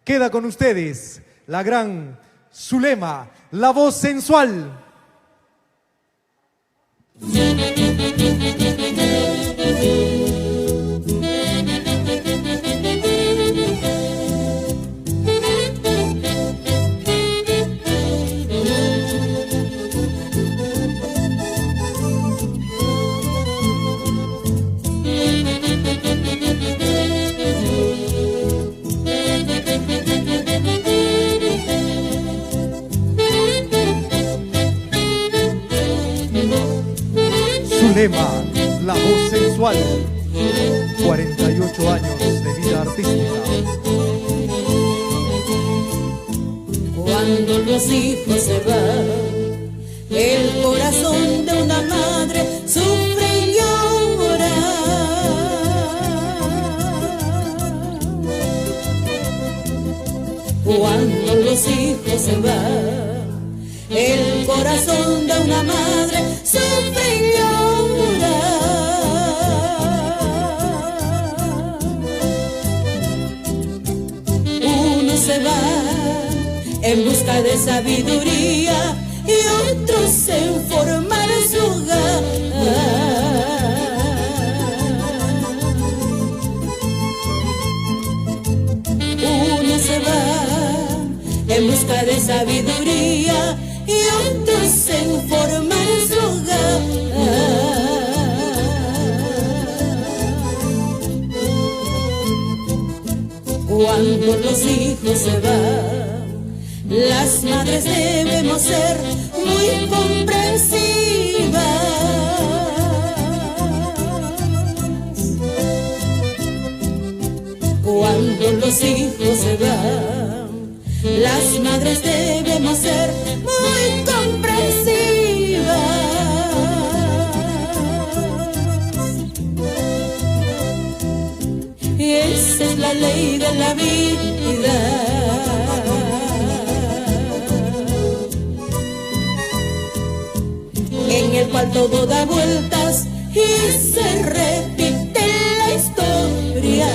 Queda con ustedes la gran Zulema, la voz sensual. Zulema, la voz sensual, 48 años de vida artística. Cuando los hijos se van, el corazón de una madre sufre y llora. Cuando los hijos se van, el corazón de una madre sufre y llora. Uno se va en busca de sabiduría y otros en formar su hogar. Uno se va en busca de sabiduría y otros en formar su hogar. Cuando los hijos se van, las madres debemos ser muy comprensivas. Cuando los hijos se van, las madres debemos ser muy comprensivas. Y esa es la ley de la vida. En el cual todo da vueltas y se repite la historia.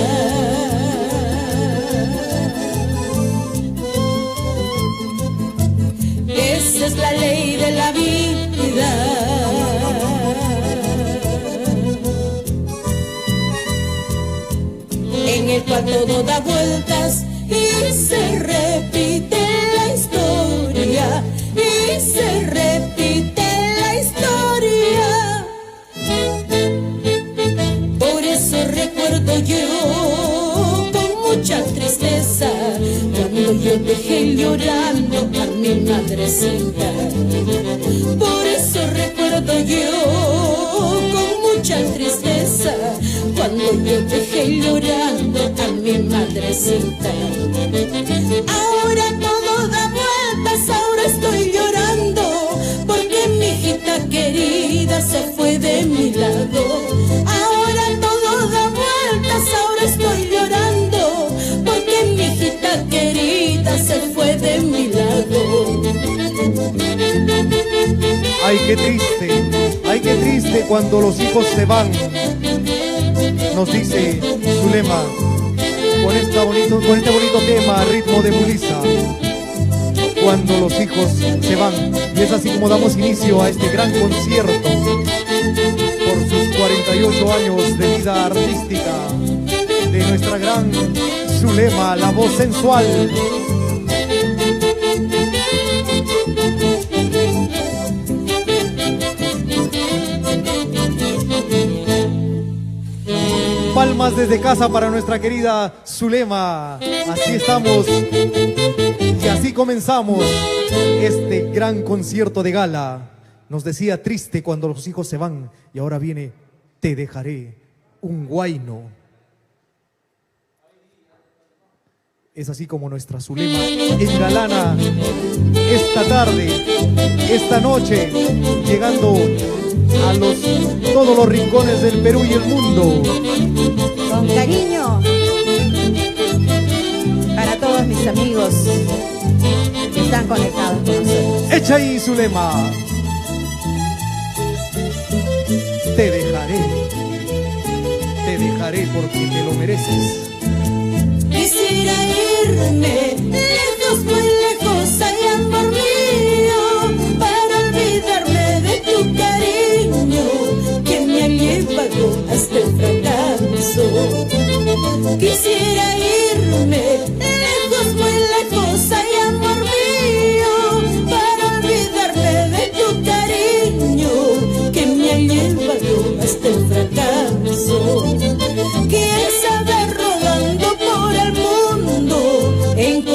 Esa es la ley de la vida. En el cual todo da vueltas y se repite la historia. Y se repite la historia. Por eso recuerdo yo con mucha tristeza cuando yo dejé llorando a mi madrecita. Por eso recuerdo yo con mucha tristeza cuando yo dejé llorando a mi madrecita. Ahora todo da vueltas, ahora estoy llorando porque mi hijita querida se fue de mi lado. Ahora todo da vueltas, ahora estoy llorando porque mi hijita querida se fue de mi lado. Ay, qué triste cuando los hijos se van. Nos dice Zulema con este bonito tema, ritmo de Mulisa. Cuando los hijos se van. Y es así como damos inicio a este gran concierto por sus 48 años de vida artística de nuestra gran Zulema, la voz sensual. Palmas desde casa para nuestra querida Zulema. Así estamos y así comenzamos este gran concierto de gala. Nos decía triste cuando los hijos se van y ahora viene Te dejaré un huayno. Es así como nuestra Zulema engalana esta tarde, esta noche, llegando a todos los rincones del Perú y el mundo. Con cariño para todos mis amigos que están conectados con nosotros. Echa ahí, Zulema. Te dejaré porque te lo mereces. Quisiera irme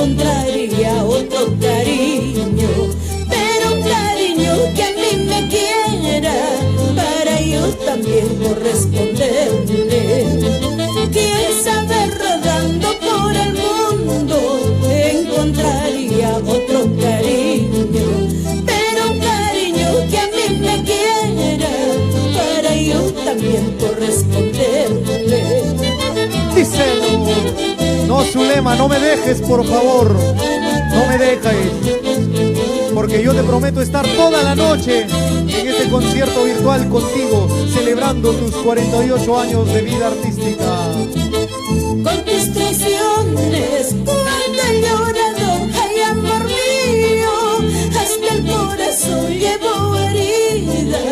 encontraría otro cariño, pero un cariño que a mí me quiera, para yo también corresponderle. Quién sabe, rodando por el mundo encontraría otro cariño, pero un cariño que a mí me quiera, para yo también corresponderle. Díselo. No, Zulema, no me dejes, por favor. No me dejes. Porque yo te prometo estar toda la noche en este concierto virtual contigo, celebrando tus 48 años de vida artística. Con tus traiciones, cuando he llorado, ay amor mío, hasta el corazón llevo herida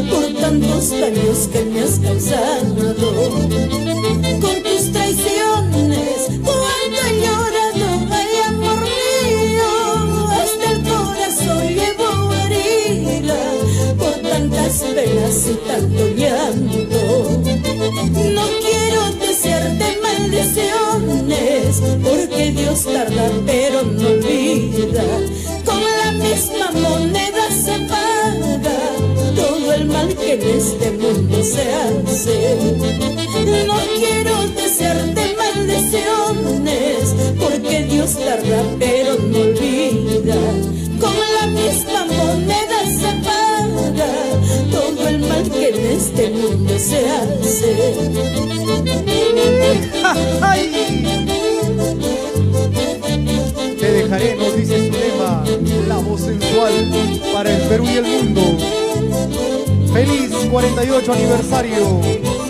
por tantos daños que me has causado. Con tus traiciones, cuando he llorado, ay amor mío, hasta el corazón llevo herida por tantas penas y tanto llanto. No quiero desearte maldiciones, porque Dios tarda pero no olvida. Con la misma moneda se paga todo el mal que en este mundo se hace. No quiero desearte maldiciones, porque Dios tarda pero no olvida. Con la misma moneda se paga todo el mal que en este mundo se hace. ¡Ay! Te dejaré, nos dice Zulema, la voz sensual para el Perú y el mundo. ¡Feliz 48 aniversario!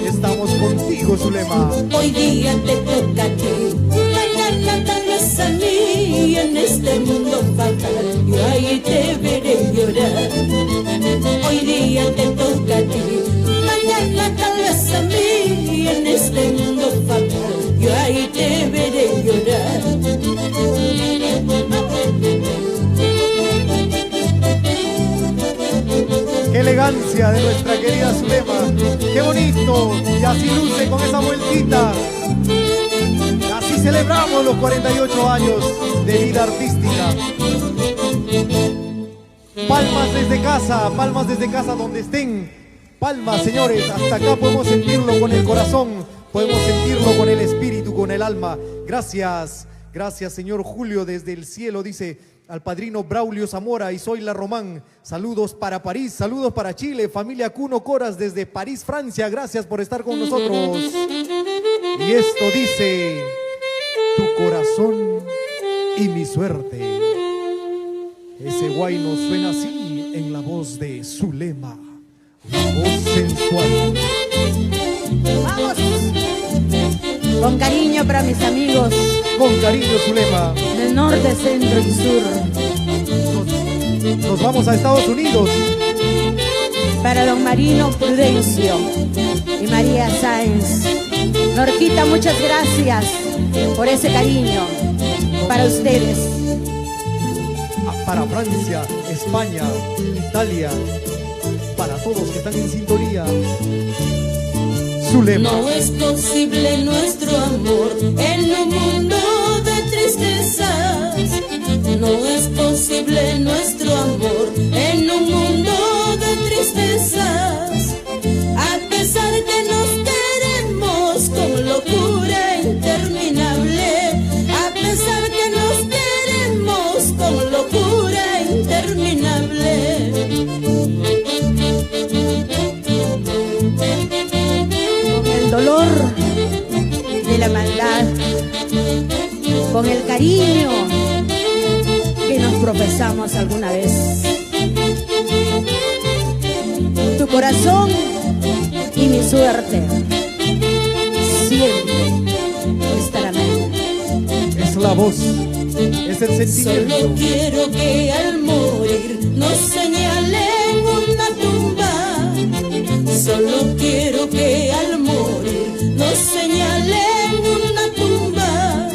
Estamos contigo, Zulema. Hoy día te toca a ti, mañana tal vez a mí. En este mundo fatal yo ahí te veré llorar. Hoy día te toca a ti, mañana tal vez a mí. En este mundo fatal yo ahí te veré llorar. ¡Qué elegancia de nuestra querida Zulema! ¡Qué bonito! Y así luce con esa vueltita. Así celebramos los 48 años de vida artística. Palmas desde casa donde estén. Palmas, señores, hasta acá podemos sentirlo con el corazón, podemos sentirlo con el espíritu, con el alma. Gracias, gracias, señor Julio, desde el cielo, dice al padrino Braulio Zamora y soy la Román. Saludos para París, saludos para Chile, familia Cuno Coras desde París, Francia. Gracias por estar con nosotros. Y esto dice: tu corazón y mi suerte. Ese guayno suena así en la voz de Zulema, la voz sensual. Vamos. Con cariño para mis amigos Con cariño, Zulema. del norte, centro y sur. Nos vamos a Estados Unidos. Para don Marino Prudencio y María Sáenz. Norquita, muchas gracias por ese cariño. Para ustedes. Para Francia, España, Italia, para todos que están en sintonía. Zulema. No es posible nuestro amor en un mundo de tristezas. No es posible nuestro amor en un mundo de tristezas. A pesar que nos queremos con locura interminable. A pesar que nos queremos con locura interminable. El dolor de la maldad, con el cariño que nos profesamos alguna vez. Tu corazón y mi suerte siempre estarán ahí. Es la voz, es el sentimiento. Solo quiero que al morir nos señalen una tumba. Solo quiero que al morir nos señalen una tumba,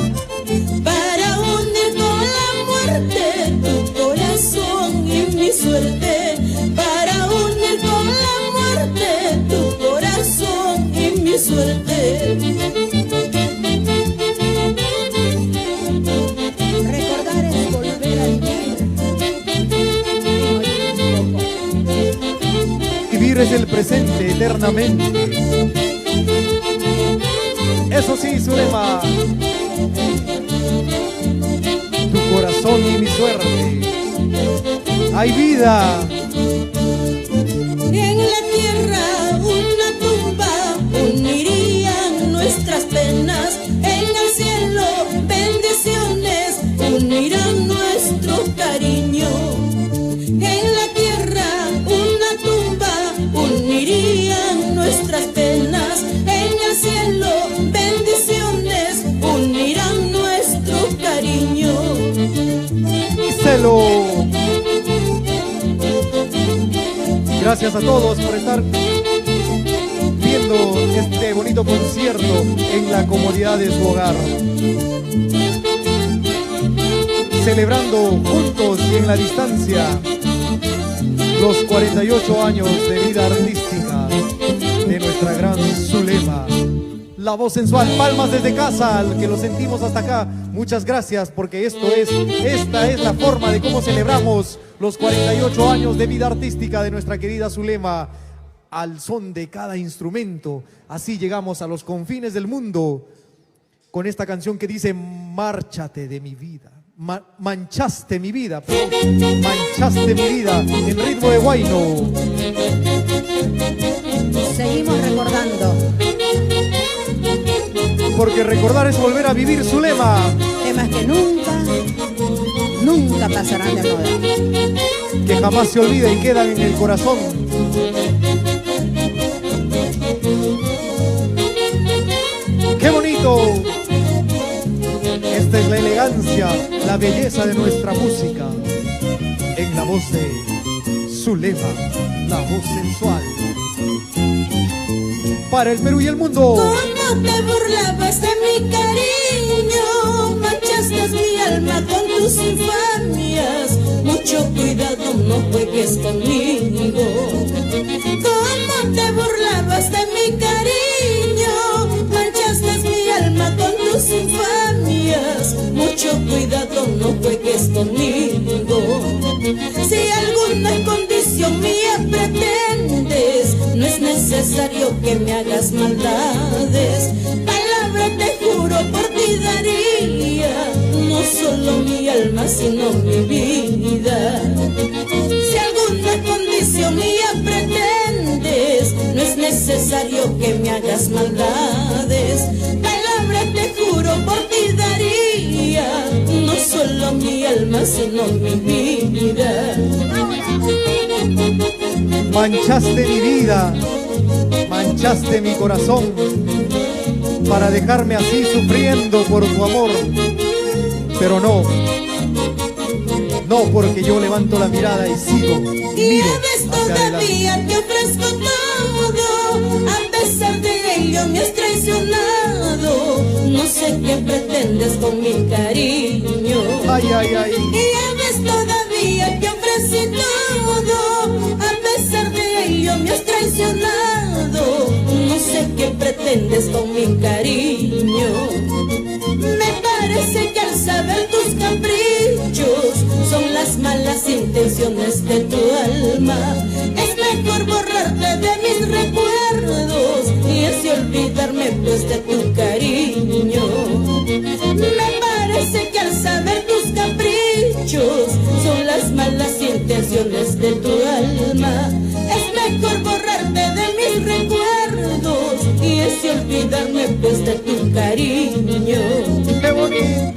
para unir con la muerte tu corazón y mi suerte, para unir con la muerte tu corazón y mi suerte. eres el presente eternamente. Eso sí, Zulema, tu corazón y mi suerte. Hay vida. En la tierra una tumba unirían nuestras penas. En el cielo bendiciones unirán nuestro cariño. En la tierra una tumba unirían nuestras penas. En el cielo bendiciones unirán nuestro cariño. Díselo. Gracias a todos por estar viendo este bonito concierto en la comodidad de su hogar. Celebrando juntos y en la distancia los 48 años de vida artística de nuestra gran Zulema. La voz sensual, palmas desde casa, al que lo sentimos hasta acá. Muchas gracias, porque esta es la forma de cómo celebramos los 48 años de vida artística de nuestra querida Zulema, al son de cada instrumento. Así llegamos a los confines del mundo con esta canción que dice: márchate de mi vida, manchaste mi vida, manchaste mi vida, en ritmo de huayno. Seguimos recordando. Porque recordar es volver a vivir, Zulema. Temas que nunca pasarán de moda. Que jamás se olvida y quedan en el corazón. ¡Qué bonito! Esta es la elegancia, la belleza de nuestra música. En la voz de Zulema, la voz sensual. Para el Perú y el mundo. ¿Cómo te burlabas de mi cariño? Manchaste mi alma con tus infamias. Mucho cuidado, no juegues conmigo. ¿Cómo te burlabas de mi cariño? Manchaste mi alma con tus infamias. Mucho cuidado, no juegues conmigo. Si alguna condición mía pretendes, no es necesario que me hagas maldades. Palabra te juro por ti daría, no solo mi alma sino mi vida. Si alguna condición mía pretendes, no es necesario que me hagas maldades. Palabra te juro por ti daría, no solo mi alma sino mi vida. Manchaste mi vida, manchaste mi corazón, para dejarme así sufriendo por tu amor. Pero no, porque yo levanto la mirada y sigo, y miro ves hacia todavía adelante. te ofrezco todo, a pesar de ello me has traicionado. No sé qué pretendes con mi cariño. Ay, ay, ay. Y ya ves todavía te ofrecí todo, a pesar de ello me has traicionado. No sé qué pretendes con mi cariño. Me parece que al saber tus caprichos son las malas intenciones de tu alma. Es mejor borrarte de mis recuerdos y así olvidarme pues de tu cariño. Me parece que al saber tus caprichos son las malas intenciones de tu alma. Es mejor borrarte de mis recuerdos y así olvidarme pues de tu cariño. ¡Qué bonito!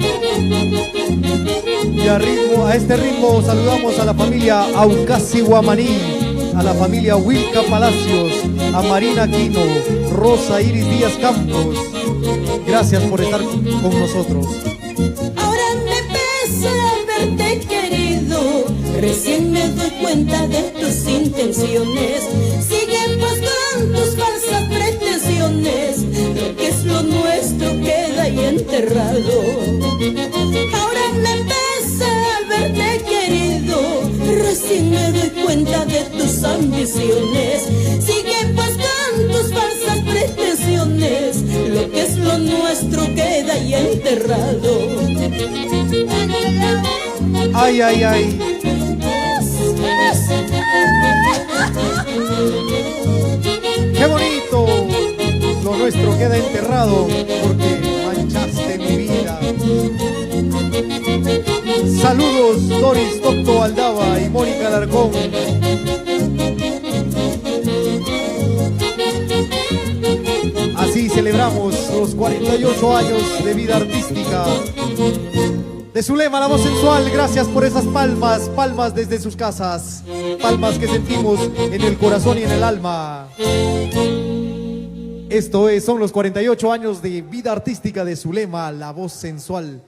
Y a este ritmo saludamos a la familia Aucasi Guamaní, a la familia Wilca Palacios, a Marina Aquino, Rosa Iris Díaz Campos. Gracias por estar con nosotros. Ahora me pesa haberte querido, recién me doy cuenta de tus intenciones. Sigue pues con tus falsas pretensiones, lo que es lo nuestro queda ahí enterrado. Ahora me pesa haberte querido, recién me doy cuenta de tus ambiciones. Sigue pues con tus falsas pretensiones, lo que es lo nuestro queda ahí enterrado. Ay, ay, ay. nuestro queda enterrado porque manchaste mi vida. Saludos Doris Docto Aldaba y Mónica Alarcón. Así celebramos los 48 años de vida artística de Zulema, la voz sensual. Gracias por esas palmas, palmas desde sus casas, palmas que sentimos en el corazón y en el alma. Son los 48 años de vida artística de Zulema, la voz sensual.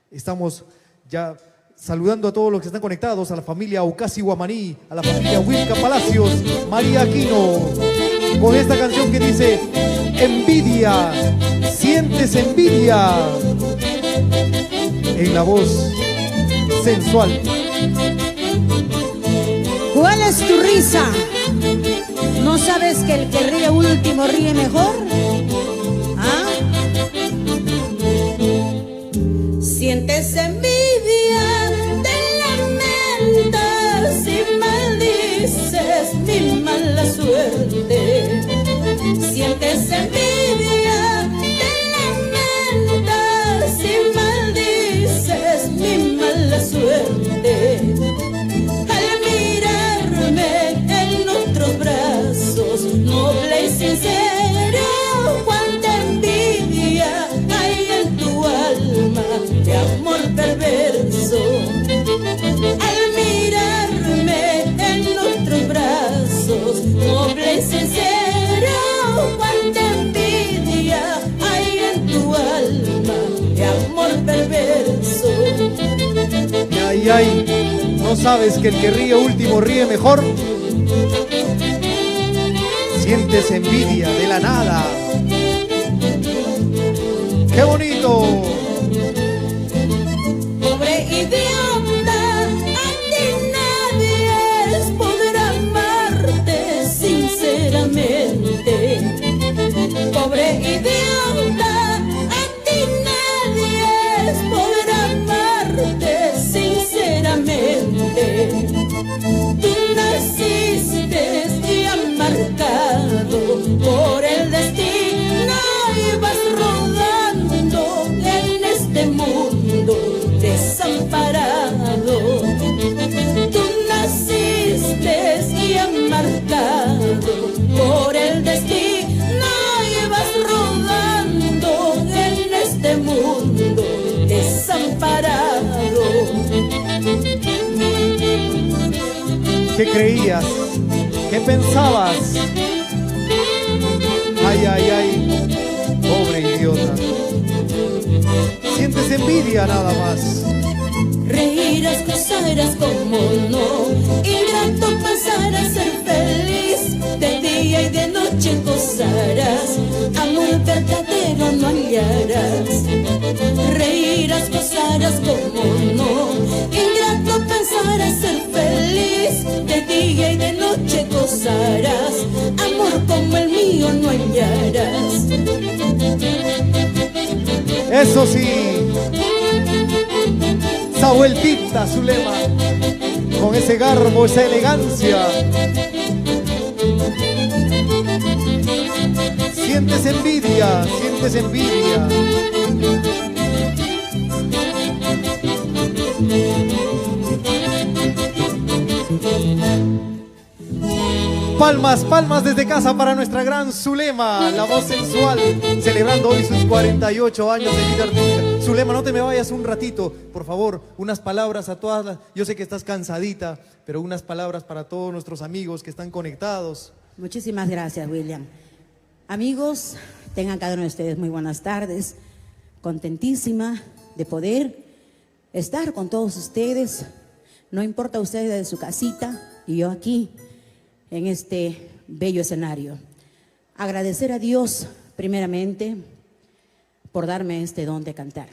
Estamos ya saludando a todos los que están conectados, a la familia Ocasi Guamaní, a la familia Wilka Palacios, María Aquino, con esta canción que dice: envidia, sientes envidia, en la voz sensual. ¿Cuál es tu risa? ¿No sabes que el que ríe último ríe mejor? ¿Ah? Sientes envidia, te lamentas y maldices mi mala suerte. Sientes envidia, te lamentas y maldices mi mala suerte. Al mirarme en otros brazos, noble y sincero, cuánta envidia hay en tu alma de amor perverso. Al mirarme en otros brazos, noble y sincero, cuánta envidia hay en tu alma de amor perverso. Ay, ay, ¿no sabes que el que ríe último ríe mejor? Sientes envidia de la nada. ¡Qué bonito! Pobre idiota, a ti nadie podrá amarte sinceramente. Pobre idiota, a ti nadie podrá amarte sinceramente. Tú naciste ya marcado por el destino y vas rodando en este mundo desamparado. Tú naciste ya marcado por el destino y vas rodando en este mundo desamparado. ¿Qué creías? ¿Qué pensabas? Ay, ay, ay, pobre idiota. Sientes envidia nada más. Reirás, gozarás como no, ingrato pasarás ser feliz, de día y de noche gozarás, amor verdadero no hallarás. Reirás, gozarás como no, ingrato pensarás ser feliz, de día y de noche gozarás, amor como el mío no hallarás. Eso sí, esa vueltita, Zulema, con ese garbo, esa elegancia. Sientes envidia, sientes envidia. Palmas, palmas desde casa para nuestra gran Zulema, la voz sensual, celebrando hoy sus 48 años de vida artística. Zulema, no te me vayas un ratito, por favor, unas palabras a todas las... Yo sé que estás cansadita, pero unas palabras para todos nuestros amigos que están conectados. Muchísimas gracias, William. Amigos, tengan cada uno de ustedes muy buenas tardes. Contentísima de poder estar con todos ustedes. No importa ustedes de su casita y yo aquí en este bello escenario. Agradecer a Dios primeramente por darme este don de cantar.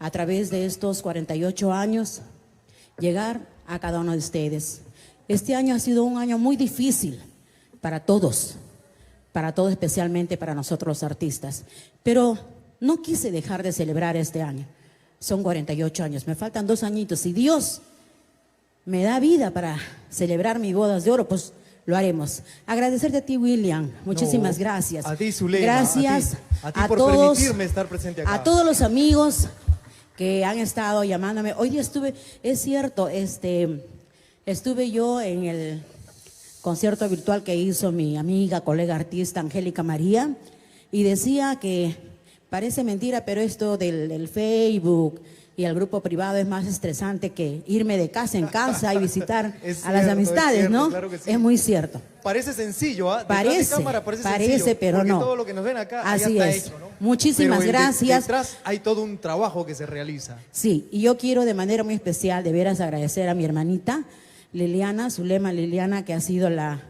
A través de estos 48 años, llegar a cada uno de ustedes. Este año ha sido un año muy difícil para todos especialmente para nosotros los artistas. Pero no quise dejar de celebrar este año. Son 48 años, me faltan 2 añitos. Si Dios me da vida para celebrar mis bodas de oro, pues lo haremos. Agradecerte a ti, William. Muchísimas gracias. A ti, Zulema. Gracias a ti por permitirme estar presente acá. A todos los amigos que han estado llamándome. Hoy día estuve, es cierto, estuve yo en el concierto virtual que hizo mi amiga, colega artista Angélica María, y decía que parece mentira, pero esto del Facebook y el grupo privado es más estresante que irme de casa en casa y visitar a las amistades, cierto, ¿no? Claro que sí. Es muy cierto. Parece sencillo, ¿ah? Parece, de cámara parece sencillo, pero porque no. todo lo que nos ven acá Así ya es. está hecho, ¿no? Muchísimas Pero gracias. Detrás hay todo un trabajo que se realiza. Sí, y yo quiero de manera muy especial, de veras, agradecer a mi hermanita Liliana, Zulema Liliana, que ha sido la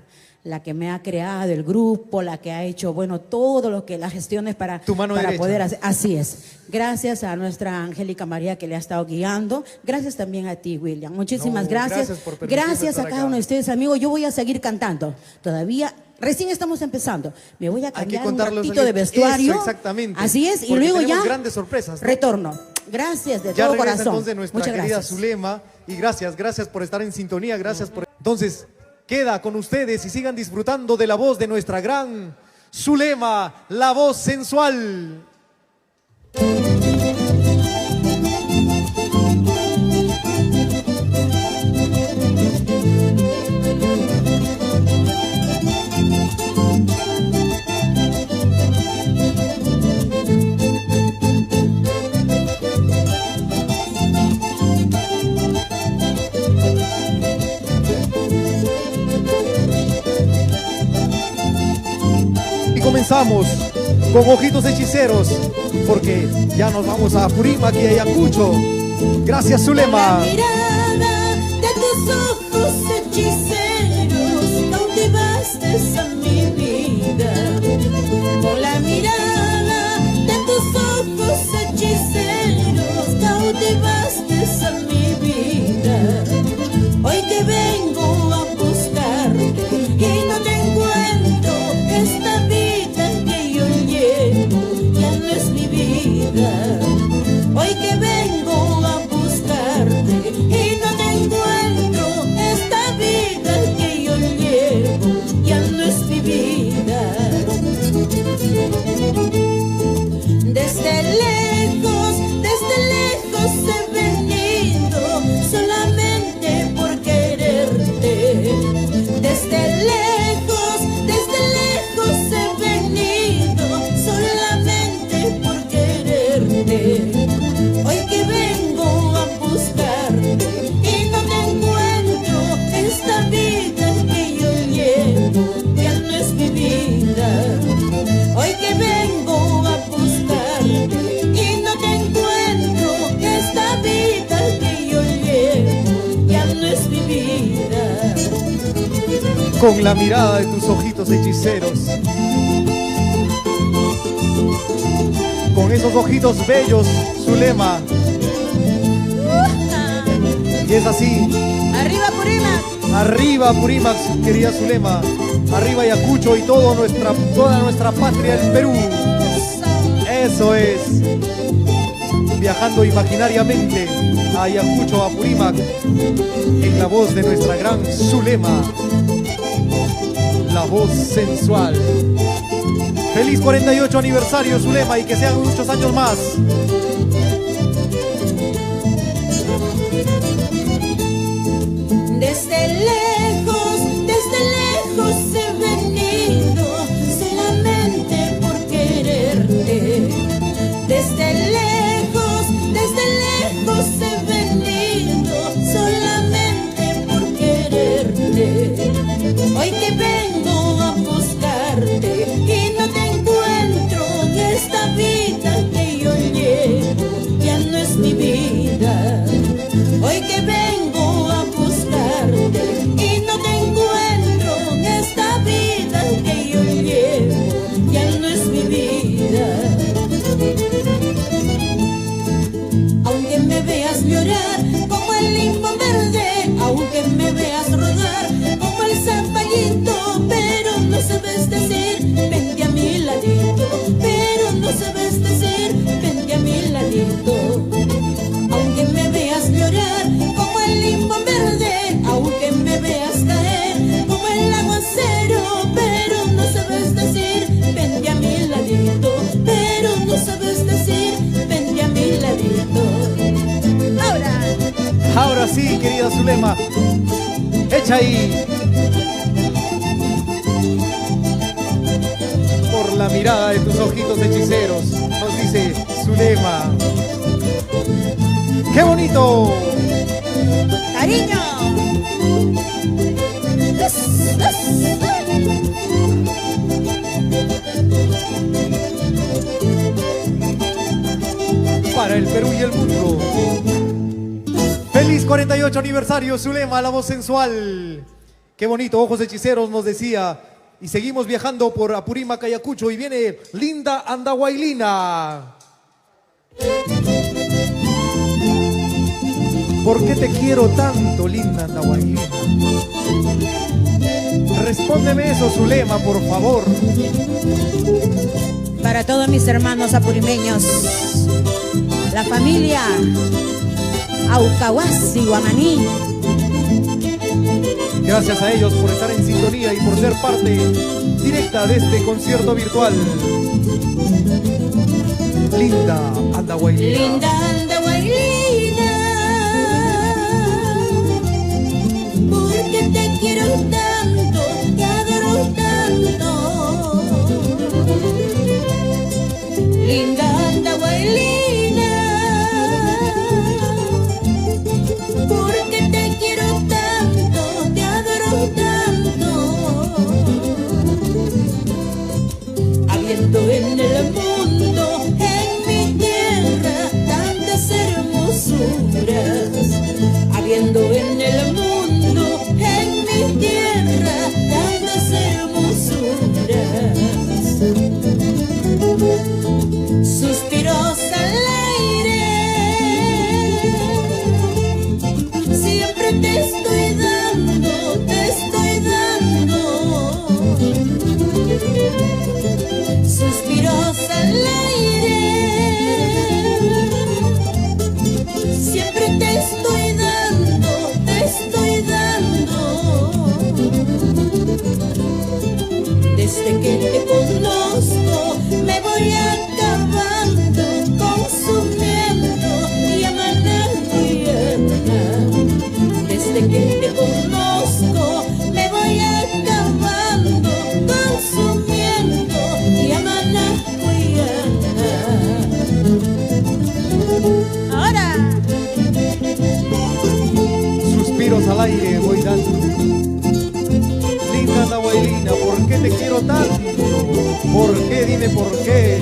que me ha creado el grupo, la que ha hecho, bueno, todo lo que las gestiones para poder hacer. Así es. Gracias a nuestra Angélica María que le ha estado guiando. Gracias también a ti, William. Muchísimas gracias. Gracias a cada uno de ustedes, amigos. Yo voy a seguir cantando. Todavía, recién estamos empezando. Me voy a cambiar un ratito de vestuario. Eso, exactamente. Así es. Y luego ya grandes sorpresas, ¿no? Retorno. Gracias de ya todo regresa corazón. Entonces nuestra Muchas querida gracias. Zulema. Y gracias por estar en sintonía. Gracias por... Entonces... Queda con ustedes y sigan disfrutando de la voz de nuestra gran Zulema, la voz sensual. Comenzamos con Ojitos Hechiceros, porque ya nos vamos a Apurímac y a Ayacucho. Gracias, Zulema. Con la mirada de tus ojos hechiceros cautivaste a mi vida. Con la mirada de tus ojos hechiceros cautivaste a mi vida. Hoy que vengo a buscarte y no te encuentro, esta vida que yo llevo ya no es mi vida. Hoy que vengo a buscarte y no te encuentro, esta vida que yo llevo ya no es mi vida. Desde lejos he venido solamente por quererte. Desde lejos he venido solamente por quererte. Hoy que vengo a buscarte y no te encuentro, esta vida que yo llevo ya no es mi vida. Hoy que vengo a buscarte y no te encuentro, esta vida que yo llevo ya no es mi vida. Con la mirada de tus ojitos hechiceros, con esos ojitos bellos, Zulema. Y es así. ¡Arriba, Apurímac! Arriba, Apurímac, querida Zulema. Arriba Ayacucho y toda nuestra patria, el Perú. Eso es. Viajando imaginariamente a Ayacucho, a Apurímac, en la voz de nuestra gran Zulema, la voz sensual. Feliz 48 aniversario, Zulema, y que sean muchos años más. Desde lejos he venido solamente por quererte. Desde lejos he venido solamente por quererte. Hoy que vengo a buscarte y no te encuentro, esta vida que yo llevo ya no es mi vida. Hoy que vengo a buscarte y no te encuentro, esta vida que yo llevo ya no es mi vida. Aunque me veas llorar como el limbo verde, aunque me veas rodar como el zapallito, pero no sabes decir, vente a mi ladito, pero no sabes decir, vente a mi ladito. Aunque me veas llorar como el limbo verde, aunque me veas caer como el agua Ahora sí, querida Zulema, echa ahí. Por la mirada de tus ojitos hechiceros, nos dice Zulema. ¡Qué bonito! ¡Cariño! Para el Perú y el mundo. ¡Feliz 48 aniversario, Zulema, la voz sensual! ¡Qué bonito! Ojos hechiceros nos decía. Y seguimos viajando por Apurímac, Ayacucho, y viene Linda Andahuaylina. ¿Por qué te quiero tanto, Linda Andahuaylina? Respóndeme eso, Zulema, por favor. Para todos mis hermanos apurimeños, la familia Aucahuasi, Guamaní. Gracias a ellos por estar en sintonía y por ser parte directa de este concierto virtual. Linda Andahuaylina. Linda Andahuaylina, porque te quiero tanto, te adoro tanto. Linda Andahuaylina, porque te quiero tanto, te adoro tanto. Habiendo en el mundo, en mi tierra, tantas hermosuras. Habiendo en el mundo, en mi tierra, tantas hermosuras. Suspiros al aire, siempre te estoy dando, te estoy dando. Suspiros al aire, siempre te estoy dando, te estoy dando. Desde que te conozco me voy acabando, consumiendo y amanando y amando. Desde que te conozco me voy acabando, consumiendo y amanando y amando. Ahora, Suspiros al aire voy dando. Linda Andahuaylina, ¿por qué te quiero tanto? ¿Por qué? Dime por qué.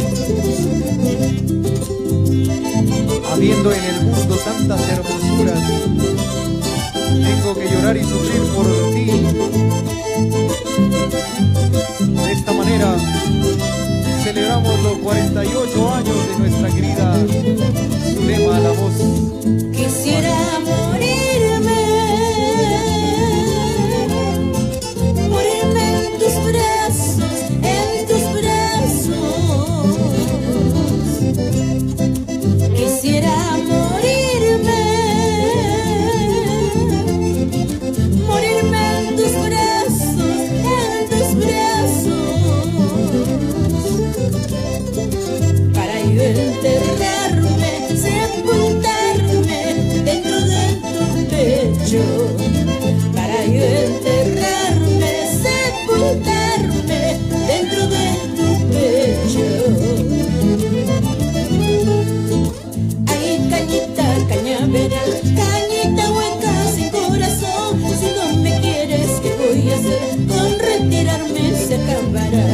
Habiendo en el mundo tantas hermosuras, tengo que llorar y sufrir por ti. De esta manera celebramos los 48 años de nuestra querida Zulema, la voz. Quisiera morirme, morirme en tus brazos, en tus brazos. Quisiera morirme, morirme en tus brazos, en tus brazos. Para yo enterrarme, sepultarme dentro de tu pecho. Para yo enterrarme, sepultarme dentro de tu pecho. Ay, cañita, cañaveral, cañita hueca sin corazón. Si no me quieres, ¿qué voy a hacer? Con retirarme se acabará.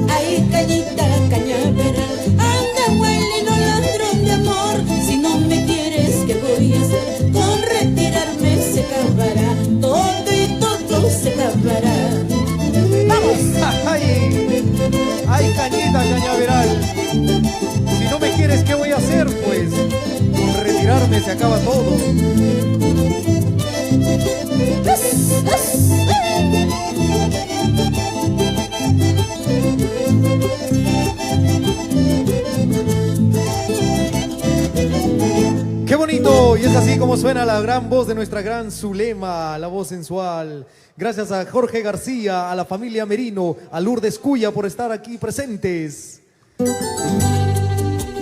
Ay, cañita, cañaveral, Andahuaylino, ladrón de amor. Si no me quieres, ¿qué voy a hacer? Con retirarme se acabará. Todo y todo se acabará. ¡Vamos! ¡Ay! ¡Ay, cañita, cañaveral! Si no me quieres, ¿qué voy a hacer? Pues con retirarme se acaba todo. ¡Qué bonito! Y es así como suena la gran voz de nuestra gran Zulema, la voz sensual. Gracias a Jorge García, a la familia Merino, a Lourdes Cuya por estar aquí presentes.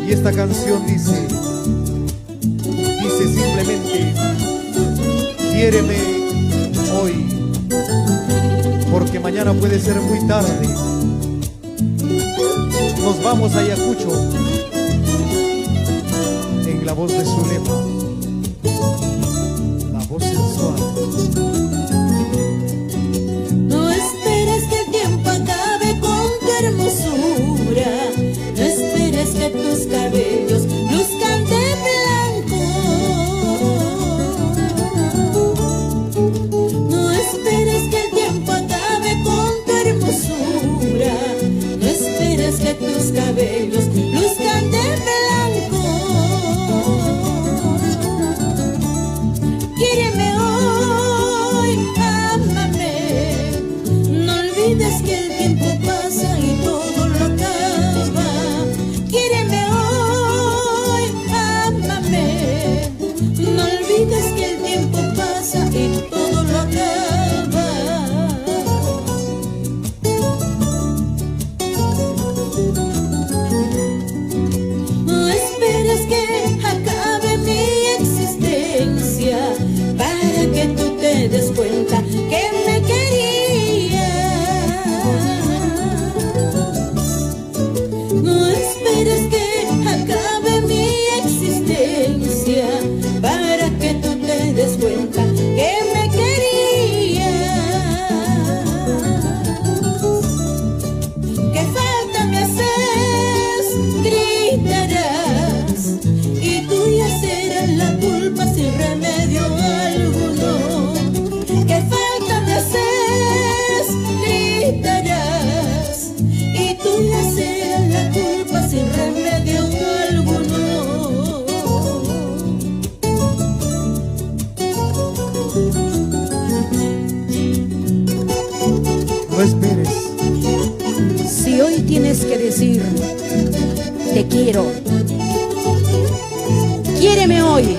Y esta canción dice simplemente: Quiéreme hoy, porque mañana puede ser muy tarde. Nos vamos a Ayacucho, en la voz de Zulema, la voz sensual. No esperes que el tiempo acabe con tu hermosura, no esperes que tus cabellos luzcan de blanco, no esperes que el tiempo acabe con tu hermosura, no esperes que tus cabellos luzcan de blanco. Quiéreme hoy, ámame, no olvides que el tiempo pasa y todo lo acaba. Quiéreme hoy, ámame, no olvides que el tiempo pasa y todo lo acaba. No esperes que acabe mi existencia para que tú te des cuenta que me querías. No esperes que acabe mi existencia para que tú te des cuenta que me querías. ¿Qué falta me haces? Gritarás y tú ya serás la culpa sin remedio alguno. ¿Qué falta me haces? Gritarás y tú ya serás la culpa sin remedio alguno. No esperes, Si hoy tienes que decir, te quiero, quiéreme hoy,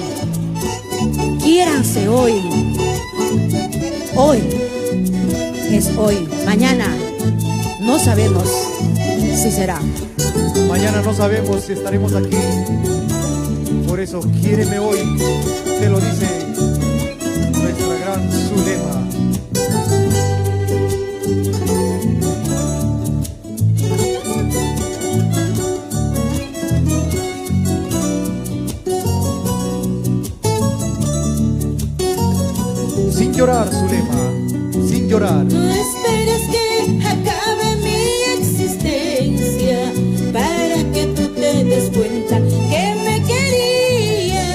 quiéranse hoy. Hoy es hoy, mañana no sabemos si será. mañana no sabemos si estaremos aquí. Por eso quiéreme hoy, te lo dice nuestra gran Zulema. Sin llorar, Zulema, sin llorar. No esperes que acabe mi existencia para que tú te des cuenta que me querías.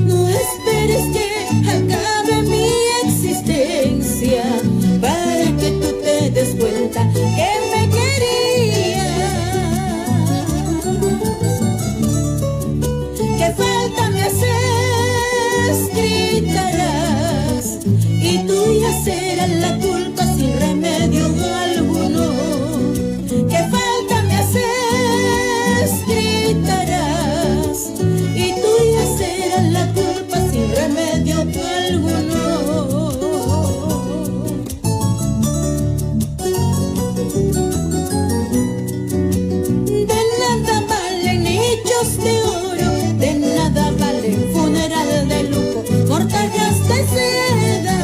No esperes que acabe mi existencia para que tú te des cuenta que me querías. ¿Qué falta me haces? Gritarás y tú ya serás la culpa sin remedio alguno. ¿Qué falta me haces? Gritarás y tú ya serás la culpa sin remedio alguno. De nada valen nichos de oro, de nada vale funeral de lujo, mortajas de seda.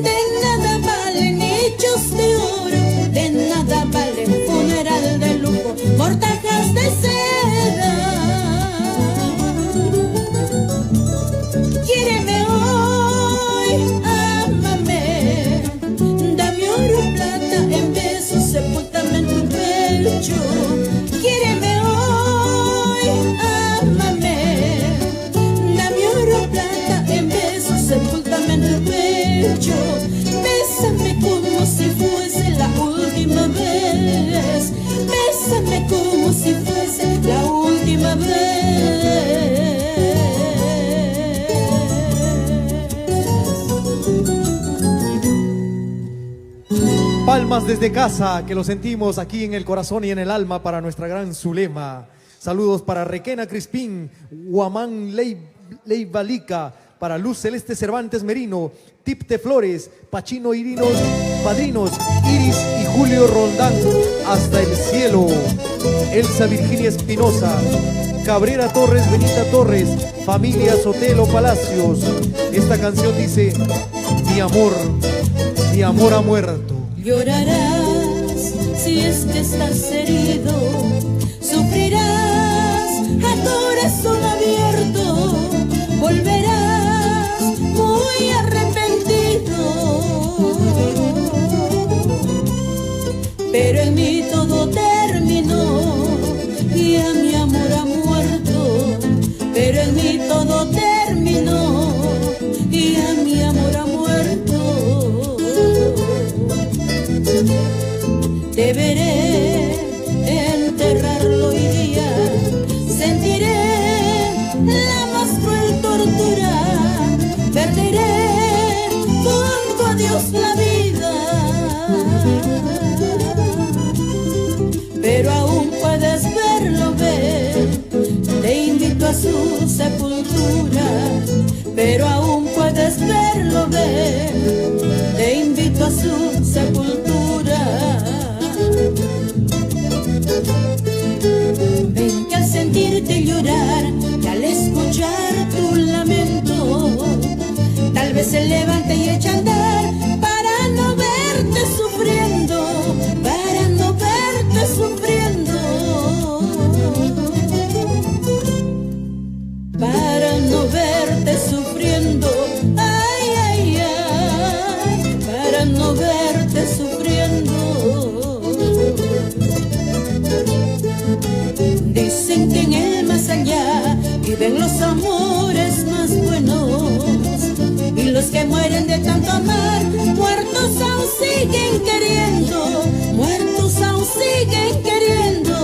De nada valen nichos de oro, de nada vale funeral de lujo, mortajas de seda. Quiéreme hoy, ámame, dame oro, plata en besos, sepúltame en tu pecho. Quiéreme hoy, ámame, dame oro, plata en besos, sepúltame en tu pecho. Bésame como si fuese la última vez, bésame como si fuese la última vez. Palmas desde casa, que lo sentimos aquí en el corazón y en el alma para nuestra gran Zulema. Saludos para Requena Crispín, Guamán Leibalica, para Luz Celeste Cervantes Merino, Tipte Flores, Pachino Irinos, Padrinos, Iris y Julio Roldán, Hasta el Cielo, Elsa Virginia Espinosa, Cabrera Torres, Benita Torres, familia Sotelo Palacios. Esta canción dice: mi amor ha muerto. Llorarás si es que estás herido, sufrirás a corazón abierto, volverás muy arrepentido, pero en mí todo terminó y a mi amor ha muerto, pero en mí todo terminó y a mi amor ha muerto. Deberé enterrarlo hoy día, sentiré la más cruel tortura, perderé junto a Dios la vida, pero aún puedes verlo ver, te invito a su sepultura, pero aún puedes verlo ver, te invito a su sepultura. Ven que al sentirte llorar y al escuchar tu lamento, tal vez se levante y echa a andar para no verte sufriendo, para no verte sufriendo, para no verte sufriendo, ay, ay, ay, para no verte sufriendo. Dicen que en el más allá viven los amores más buenos, y los que mueren de tanto amar, muertos aún siguen queriendo, muertos aún siguen queriendo,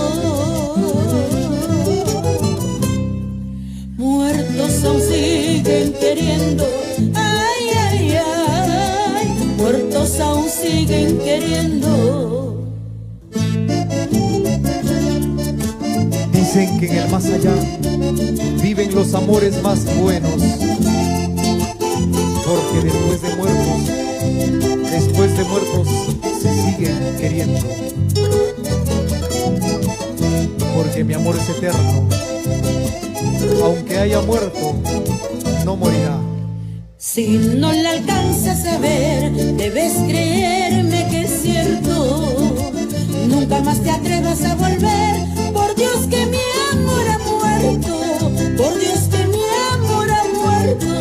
muertos aún siguen queriendo, ay, ay, ay, muertos aún siguen queriendo. Dicen que en el más allá viven los amores más buenos, porque después de muertos se siguen queriendo, porque mi amor es eterno, aunque haya muerto, no morirá. Si no la alcanzas a ver, debes creerme que es cierto, nunca más te atrevas a volver. Por Dios que mi amor ha muerto, por Dios que mi amor ha muerto,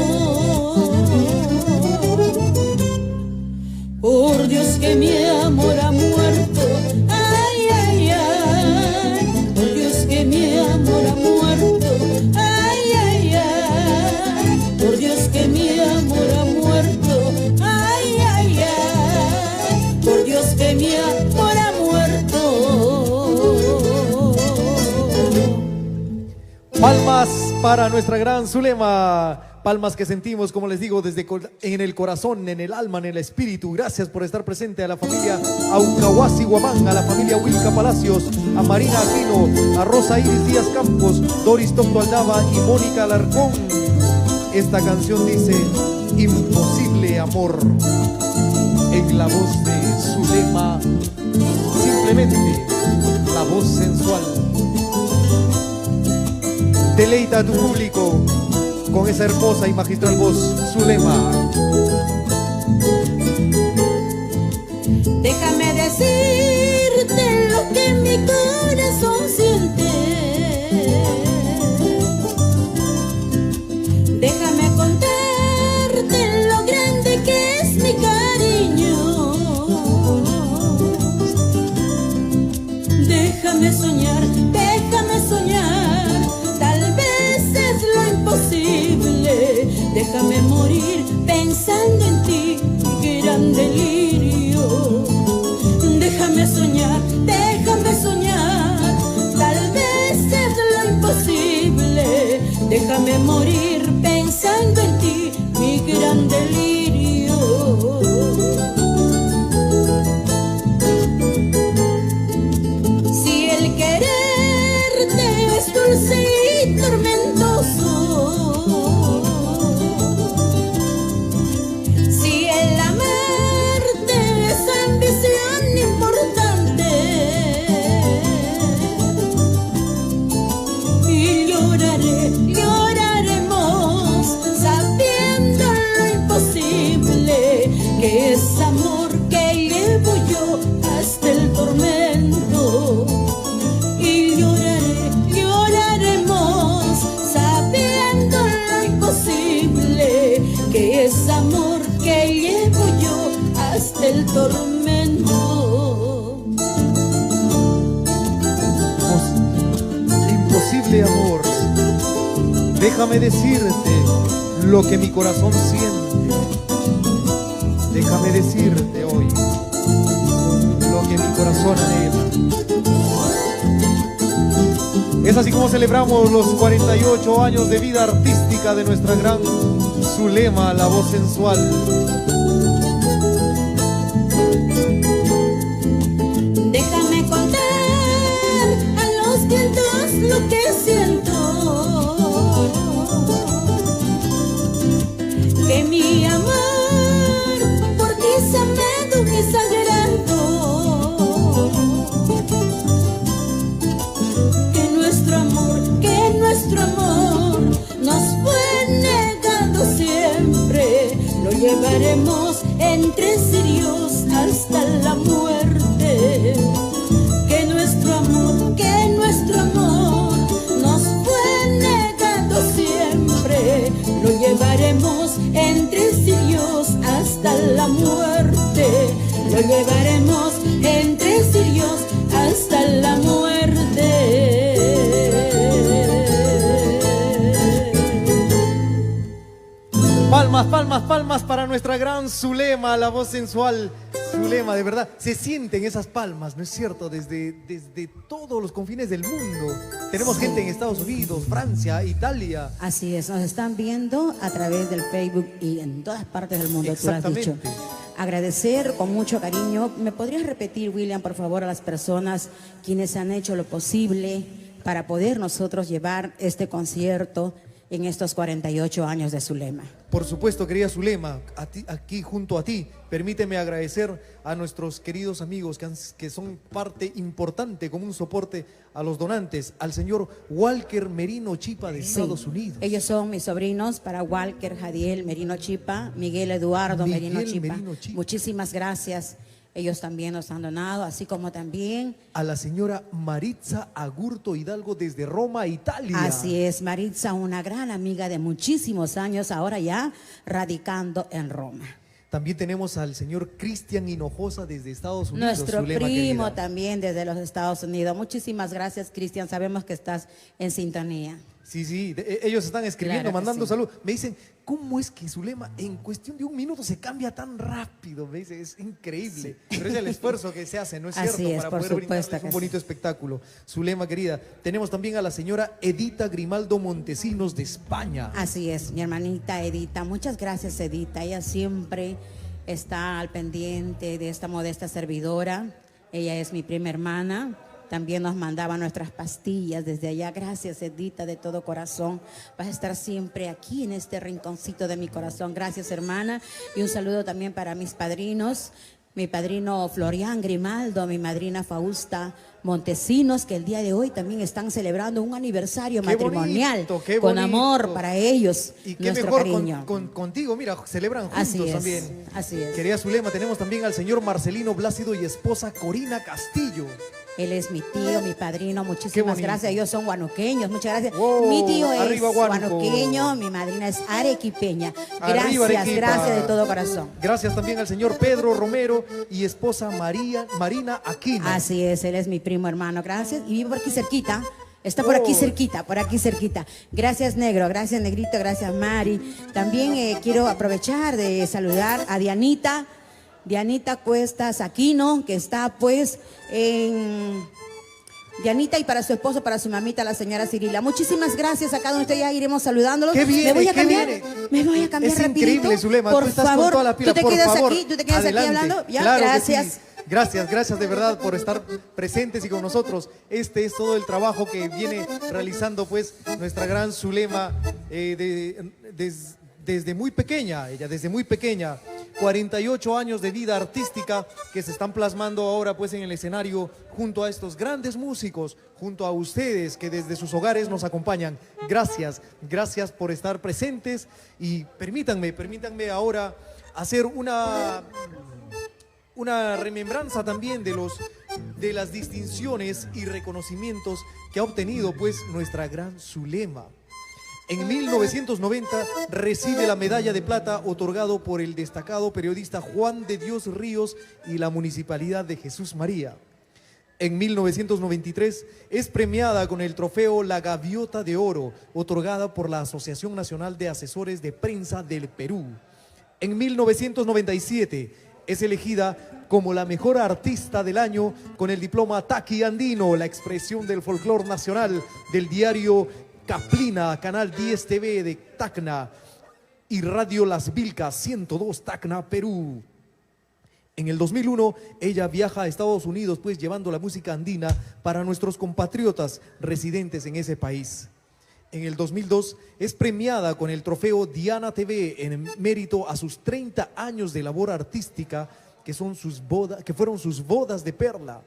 por Dios que mi amor ha muerto, ay, ay, ay, por Dios que mi amor ha muerto, ay, ay, ay, por Dios que mi amor ha muerto, ay, ay, ay, por Dios que mi amor ha muerto. Palmas para nuestra gran Zulema, palmas que sentimos, como les digo, desde en el corazón, en el alma, en el espíritu. Gracias por estar presente a la familia Aucahuasi Guamán, a la familia Wilca Palacios, a Marina Aquino, a Rosa Iris Díaz Campos, Doris Tocto Aldaba y Mónica Alarcón. Esta canción dice: Imposible Amor, en la voz de Zulema, simplemente la voz sensual. Deleita a tu público con esa hermosa y magistral voz, Zulema. Déjame decirte lo que mi corazón siente, déjame contarte lo grande que es mi cariño, déjame soñar, tal vez es lo imposible, déjame morir pensando en ti, gran delirio, déjame soñar, tal vez es lo imposible, déjame morir pensando en ti, mi gran delirio. Si el quererte es dulce y tormentoso, Déjame decirte lo que mi corazón siente. Déjame decirte hoy lo que mi corazón anhela. Es así como celebramos los 48 años de vida artística de nuestra gran Zulema, la voz sensual. Déjame contar a los vientos lo que siento, que mi amor por ti se me duque sangrando, que nuestro amor nos fue negado siempre, lo llevaremos entre cirios hasta la muerte. Que nuestro amor nos fue negado siempre, lo llevaremos entre cirios hasta la muerte, lo llevaremos entre cirios hasta la muerte. Palmas, palmas, palmas para nuestra gran Zulema, la voz sensual. Zulema, de verdad, se sienten esas palmas, ¿no es cierto? Desde todos los confines del mundo. Tenemos gente en Estados Unidos, Francia, Italia. Así es, nos están viendo a través del Facebook y en todas partes del mundo, tú lo has dicho. Agradecer con mucho cariño. ¿Me podrías repetir, William, por favor, a las personas quienes han hecho lo posible para poder nosotros llevar este concierto en estos 48 años de Zulema? Por supuesto, querida Zulema, aquí junto a ti, permíteme agradecer a nuestros queridos amigos que son parte importante como un soporte a los donantes, al señor Walker Merino Chipa de Estados Unidos. Ellos son mis sobrinos, para Walker Jadiel Merino Chipa, Miguel Eduardo Merino Chipa. Muchísimas gracias. Ellos también nos han donado, así como también a la señora Maritza Agurto Hidalgo desde Roma, Italia. Así es, Maritza, una gran amiga de muchísimos años, ahora ya radicando en Roma. También tenemos al señor Cristian Hinojosa desde Estados Unidos. Nuestro Zulema, primo querida. también desde los Estados Unidos. Muchísimas gracias, Cristian, sabemos que estás en sintonía. Sí, ellos están escribiendo, Claro que mandando sí. salud. Me dicen, ¿cómo es que Zulema en cuestión de un minuto se cambia tan rápido? Me dice, es increíble. Sí. Pero es el esfuerzo que se hace, ¿no es Así cierto? es, Para por poder supuesto brindarles que un bonito espectáculo. Zulema, querida. Tenemos también a la señora Edita Grimaldo Montesinos de España. Así es, mi hermanita Edita. Muchas gracias, Edita. Ella siempre está al pendiente de esta modesta servidora. Ella es mi prima hermana. También nos mandaba nuestras pastillas desde allá. Gracias, Edita, de todo corazón. Vas a estar siempre aquí en este rinconcito de mi corazón. Gracias, hermana. Y un saludo también para mis padrinos. Mi padrino Florian Grimaldo, mi madrina Fausta Montesinos, que el día de hoy también están celebrando un aniversario matrimonial. Qué con bonito. amor para ellos. Y qué nuestro mejor cariño. contigo, mira, celebran juntos Así es, también. así es. Querida Zulema, tenemos también al señor Marcelino Blácido y esposa Corina Castillo. Él es mi tío, mi padrino, muchísimas gracias. Ellos son guanuqueños, muchas gracias. Wow, Mi tío es arriba, guanuqueño, mi madrina es arequipeña. Arriba, Gracias, Arequipa. gracias de todo corazón. Gracias también al señor Pedro Romero y esposa Marina Aquino. Así es, él es mi primo hermano, gracias. Y vive por aquí cerquita. Está por aquí cerquita, por aquí cerquita. Gracias, negro, gracias, negrito, gracias, Mari. También quiero aprovechar de saludar a Dianita Cuestas Aquino, que está pues en Dianita, y para su esposo, para su mamita, la señora Cirila. Muchísimas gracias a cada uno de ustedes, ya iremos saludándolos. ¿Qué viene? Me voy a ¿Qué cambiar, viene? me voy a cambiar Es rapidito. increíble, Zulema, por tú estás favor, con toda la pila, tú te por quedas favor, aquí, tú te quedas adelante. aquí hablando. Ya, Claro que gracias. sí. Gracias de verdad por estar presentes y con nosotros. Este es todo el trabajo que viene realizando pues nuestra gran Zulema desde muy pequeña, ella desde muy pequeña. 48 años de vida artística que se están plasmando ahora pues en el escenario junto a estos grandes músicos, junto a ustedes que desde sus hogares nos acompañan. Gracias por estar presentes y permítanme ahora hacer una remembranza también de las distinciones y reconocimientos que ha obtenido pues nuestra gran Zulema. En 1990 recibe la medalla de plata otorgado por el destacado periodista Juan de Dios Ríos y la Municipalidad de Jesús María. En 1993 es premiada con el trofeo La Gaviota de Oro, otorgada por la Asociación Nacional de Asesores de Prensa del Perú. En 1997 es elegida como la mejor artista del año con el diploma Taqui Andino, la expresión del folclore nacional del diario Caplina, Canal 10 TV de Tacna y Radio Las Vilcas 102 Tacna, Perú. En el 2001, ella viaja a Estados Unidos, pues llevando la música andina para nuestros compatriotas residentes en ese país. En el 2002, es premiada con el trofeo Diana TV en mérito a sus 30 años de labor artística, que fueron sus bodas de perla.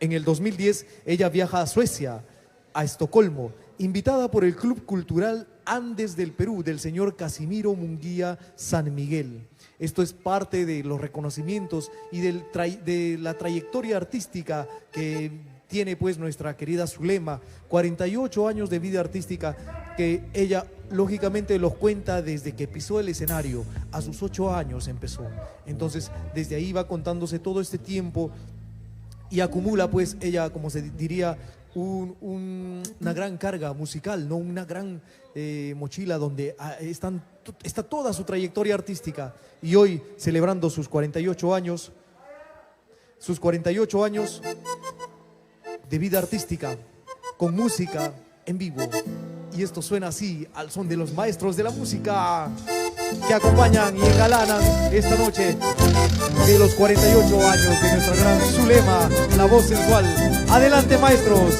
En el 2010, ella viaja a Suecia, a Estocolmo, invitada por el Club Cultural Andes del Perú, del señor Casimiro Munguía San Miguel. Esto es parte de los reconocimientos y de la trayectoria artística que tiene pues nuestra querida Zulema. 48 años de vida artística que ella lógicamente los cuenta desde que pisó el escenario. A sus 8 años empezó. Entonces desde ahí va contándose todo este tiempo y acumula pues ella, como se diría, una gran carga musical, ¿no? Una gran mochila donde está toda su trayectoria artística. Y hoy, celebrando sus 48 años de vida artística, con música en vivo. Y esto suena así, al son de los maestros de la música que acompañan y engalanan esta noche de los 48 años de nuestra gran Zulema, la voz sensual. Adelante, maestros.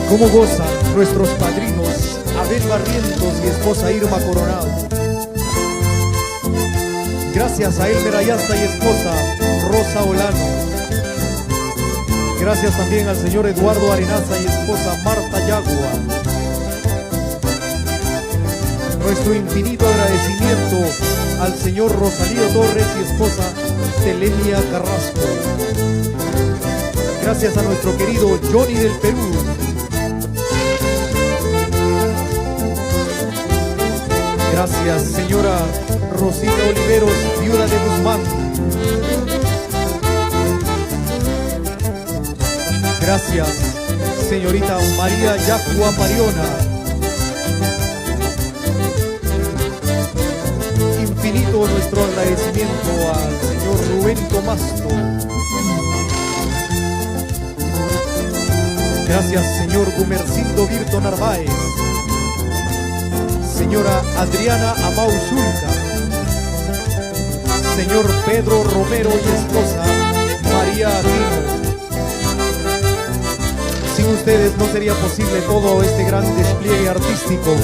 ¿Cómo gozan nuestros padrinos Abel Barrientos y esposa Irma Coronado? Gracias a Elmer Ayasta y esposa Rosa Olano. Gracias también al señor Eduardo Arenaza y esposa Marta Yagua. Nuestro infinito agradecimiento al señor Rosalío Torres y esposa Telenia Carrasco. Gracias a nuestro querido Johnny del Perú. Gracias, señora Rosita Oliveros, viuda de Guzmán. Gracias, señorita María Yacua Pariona. Infinito nuestro agradecimiento al señor Rubén Tomasto. Gracias, señor Gumercindo Virto Narváez. Señora Adriana Amau Zulca, señor Pedro Romero y esposa María Aquino. Sin ustedes no sería posible todo este gran despliegue artístico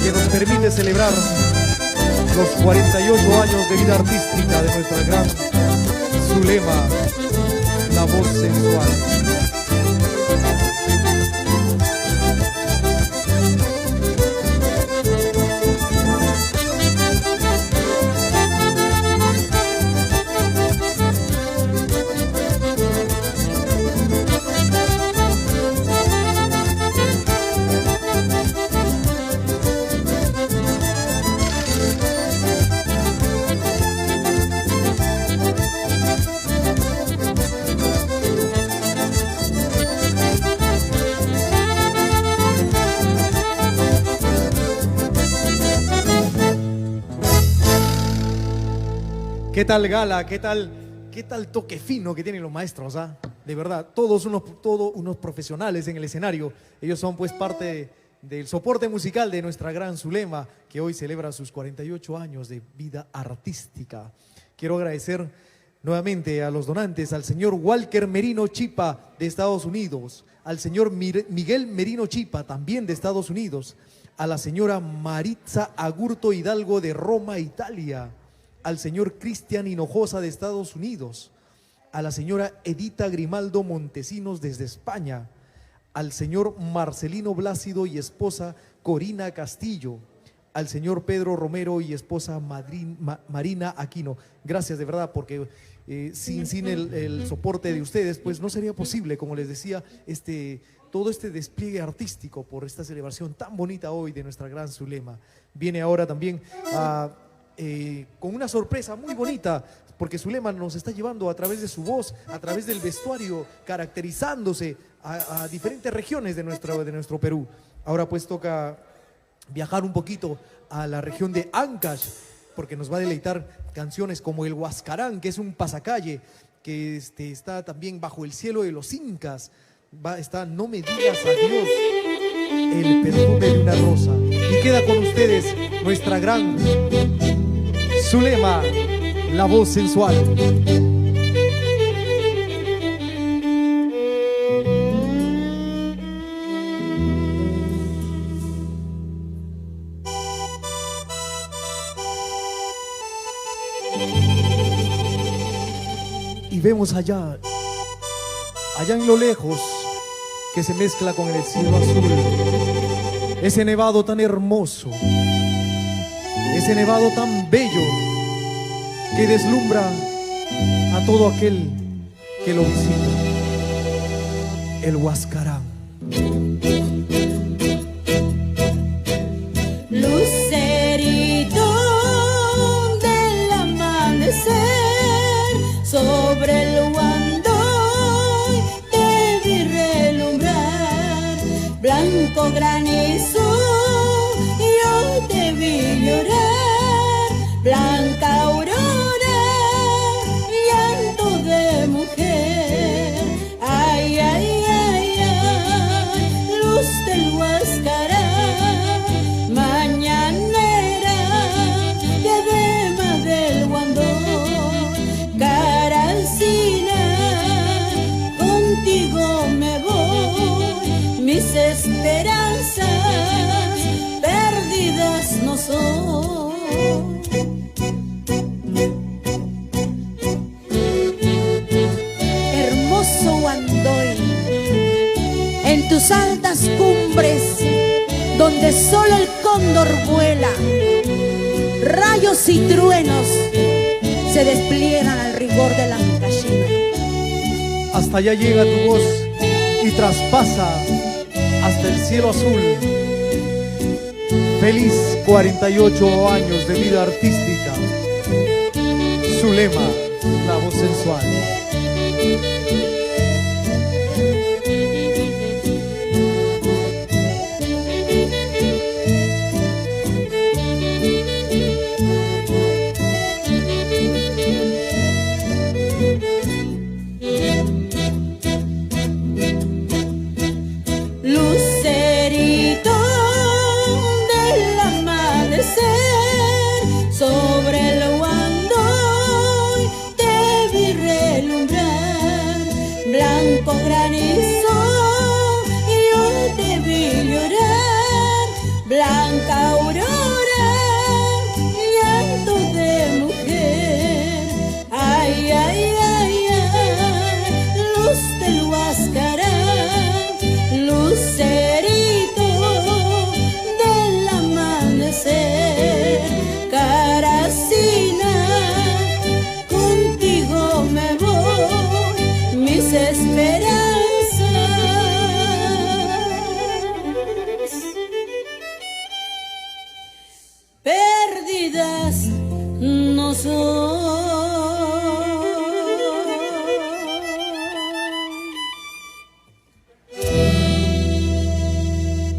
que nos permite celebrar los 48 años de vida artística de nuestra gran Zulema, la voz sensual. ¿Qué tal gala? ¿Qué tal toque fino que tienen los maestros? ¿Ah? De verdad, todos unos profesionales en el escenario. Ellos son pues parte del soporte musical de nuestra gran Zulema, que hoy celebra sus 48 años de vida artística. Quiero agradecer nuevamente a los donantes, al señor Walker Merino Chipa de Estados Unidos, al señor Miguel Merino Chipa también de Estados Unidos, a la señora Maritza Agurto Hidalgo de Roma, Italia, al señor Cristian Hinojosa de Estados Unidos, a la señora Edita Grimaldo Montesinos desde España, al señor Marcelino Blácido y esposa Corina Castillo, al señor Pedro Romero y esposa Marina Aquino. Gracias de verdad, porque sin el soporte de ustedes pues no sería posible, como les decía, todo este despliegue artístico por esta celebración tan bonita hoy de nuestra gran Zulema. Viene ahora también con una sorpresa muy bonita, porque Zulema nos está llevando a través de su voz, a través del vestuario, caracterizándose a diferentes regiones de nuestro Perú. Ahora pues toca viajar un poquito a la región de Ancash, porque nos va a deleitar canciones como El Huascarán, que es un pasacalle, que está también bajo el cielo de los incas. Está No me digas adiós, El perfume de una rosa. Y queda con ustedes nuestra gran Zulema, la voz sensual. Y vemos allá en lo lejos, que se mezcla con el cielo azul, ese nevado tan hermoso, ese nevado tan bello, que deslumbra a todo aquel que lo visita. El Huascarán. Lucerito del amanecer, sobre el Huandoy te vi relumbrar. Blanco granizo, yo te vi llorar. Blanca aurora, llanto de mujer. Ay, ay, ay, ay, luz del Huascarán, mañanera, diadema del Huandón. Carancina, contigo me voy, mis esperanzas perdidas no son. Hermoso Huandoy, en tus altas cumbres, donde solo el cóndor vuela, rayos y truenos se despliegan al rigor de la Ancashina. Hasta allá llega tu voz y traspasa hasta el cielo azul. Feliz 48 años de vida artística. Zulema, la voz sensual. Lucerito del amanecer, sobre el Huandoy te vi relumbrar. Blanco granizo, yo te vi llorar. Blanca aurora, llanto de mujer. Ay, ay, ay, ay, luz del Huascarán, lucerito del amanecer. Caracina, contigo me voy, mis esperanzas perdidas no son.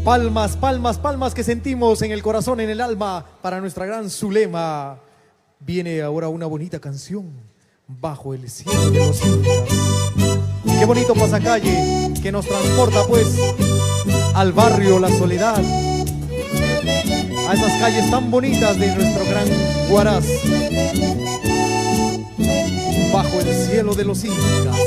Palmas, palmas, palmas que sentimos en el corazón, en el alma, para nuestra gran Zulema. Viene ahora una bonita canción, Bajo el cielo de los incas. Qué bonito pasacalle que nos transporta pues al barrio La Soledad, a esas calles tan bonitas de nuestro gran Huaraz. Bajo el cielo de los incas.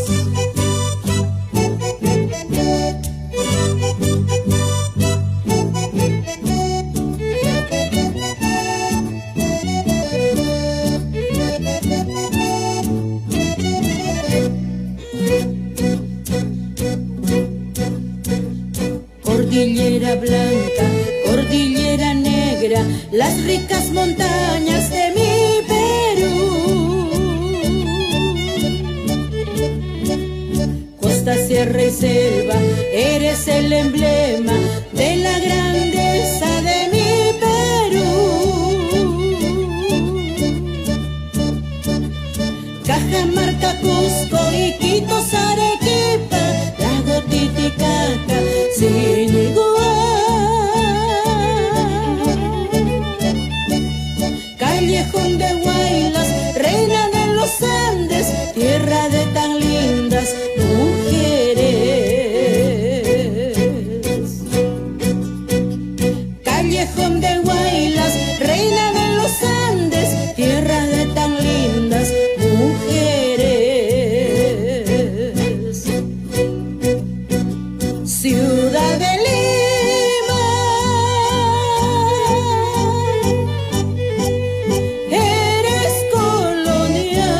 Cordillera blanca, cordillera negra, las ricas montañas de mi Perú. Costa, sierra y selva, eres el emblema de la grandeza de mi Perú. Cajamarca, Cusco, Iquitos, Arequipa, Lago Titicaca, sin igual. Callejón de Huaylas, reina de los Andes, tierra de tan lindas mujeres. Callejón de Huaylas, reina de los Andes, tierra de tan lindas mujeres. Ciudad de Lima, eres colonial,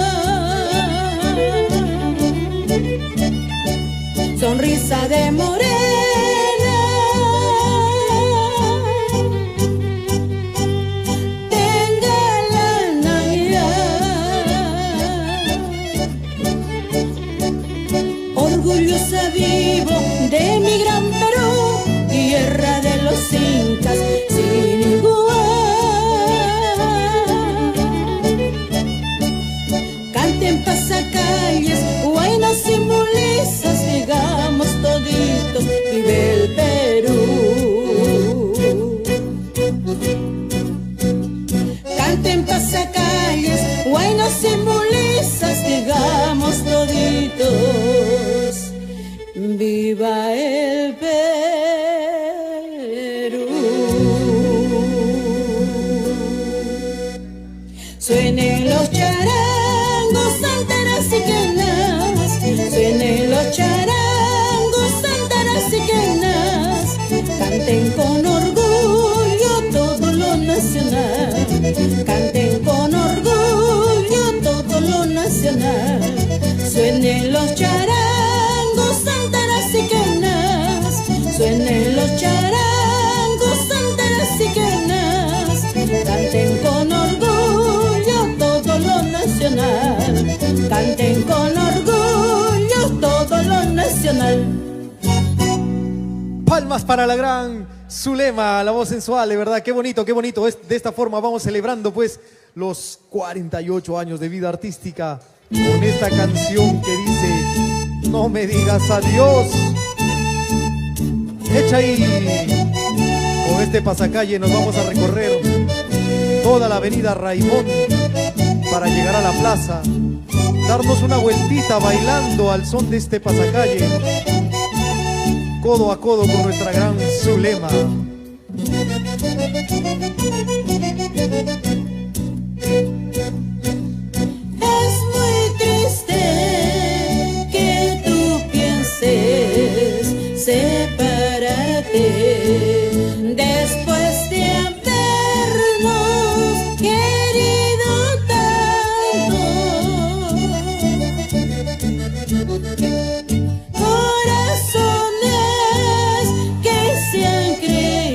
sonrisa de morena, tenga la Navidad. Orgullosa vivo de mi gran Perú, tierra de los incas sin igual. Canten pasacalles, huaynas y mulizas, digamos toditos, vive el Perú. Canten pasacalles, huaynas y mulizas, digamos toditos, viva el Perú. Suenen los charangos, santeras y quenas, suenen los charangos, santeras y quenas, canten con orgullo todo lo nacional, canten con orgullo todo lo nacional. Suenen los charangos, santeras y quenas, suenen los charangos, santeras y quenas, canten con orgullo todo lo nacional, canten con orgullo todo lo nacional. Palmas para la gran Zulema, la voz sensual, de verdad, qué bonito, qué bonito. De esta forma vamos celebrando pues los 48 años de vida artística con esta canción que dice No me digas adiós. Hecha ahí. Con este pasacalle nos vamos a recorrer toda la avenida Raimón para llegar a la plaza, darnos una vueltita bailando al son de este pasacalle, codo a codo con nuestra gran Zulema. Es muy triste que tú pienses separarte después de habernos querido tanto. Corazones que se han creído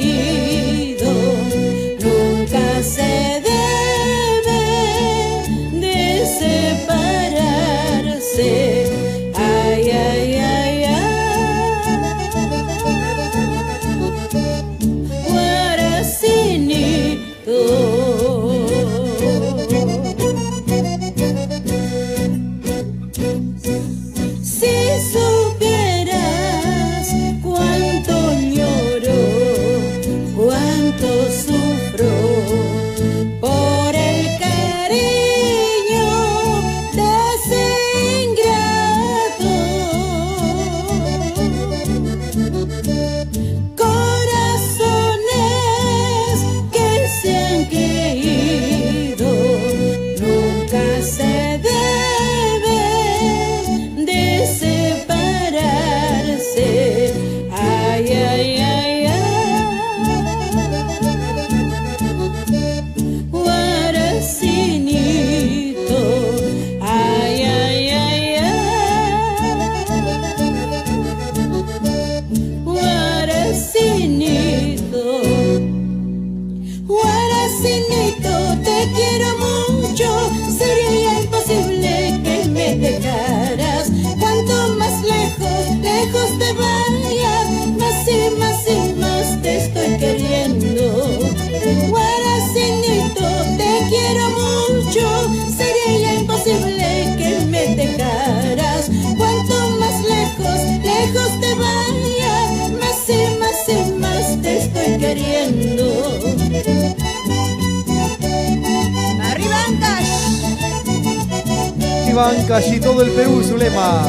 viva Ancash y todo el Perú, Zulema.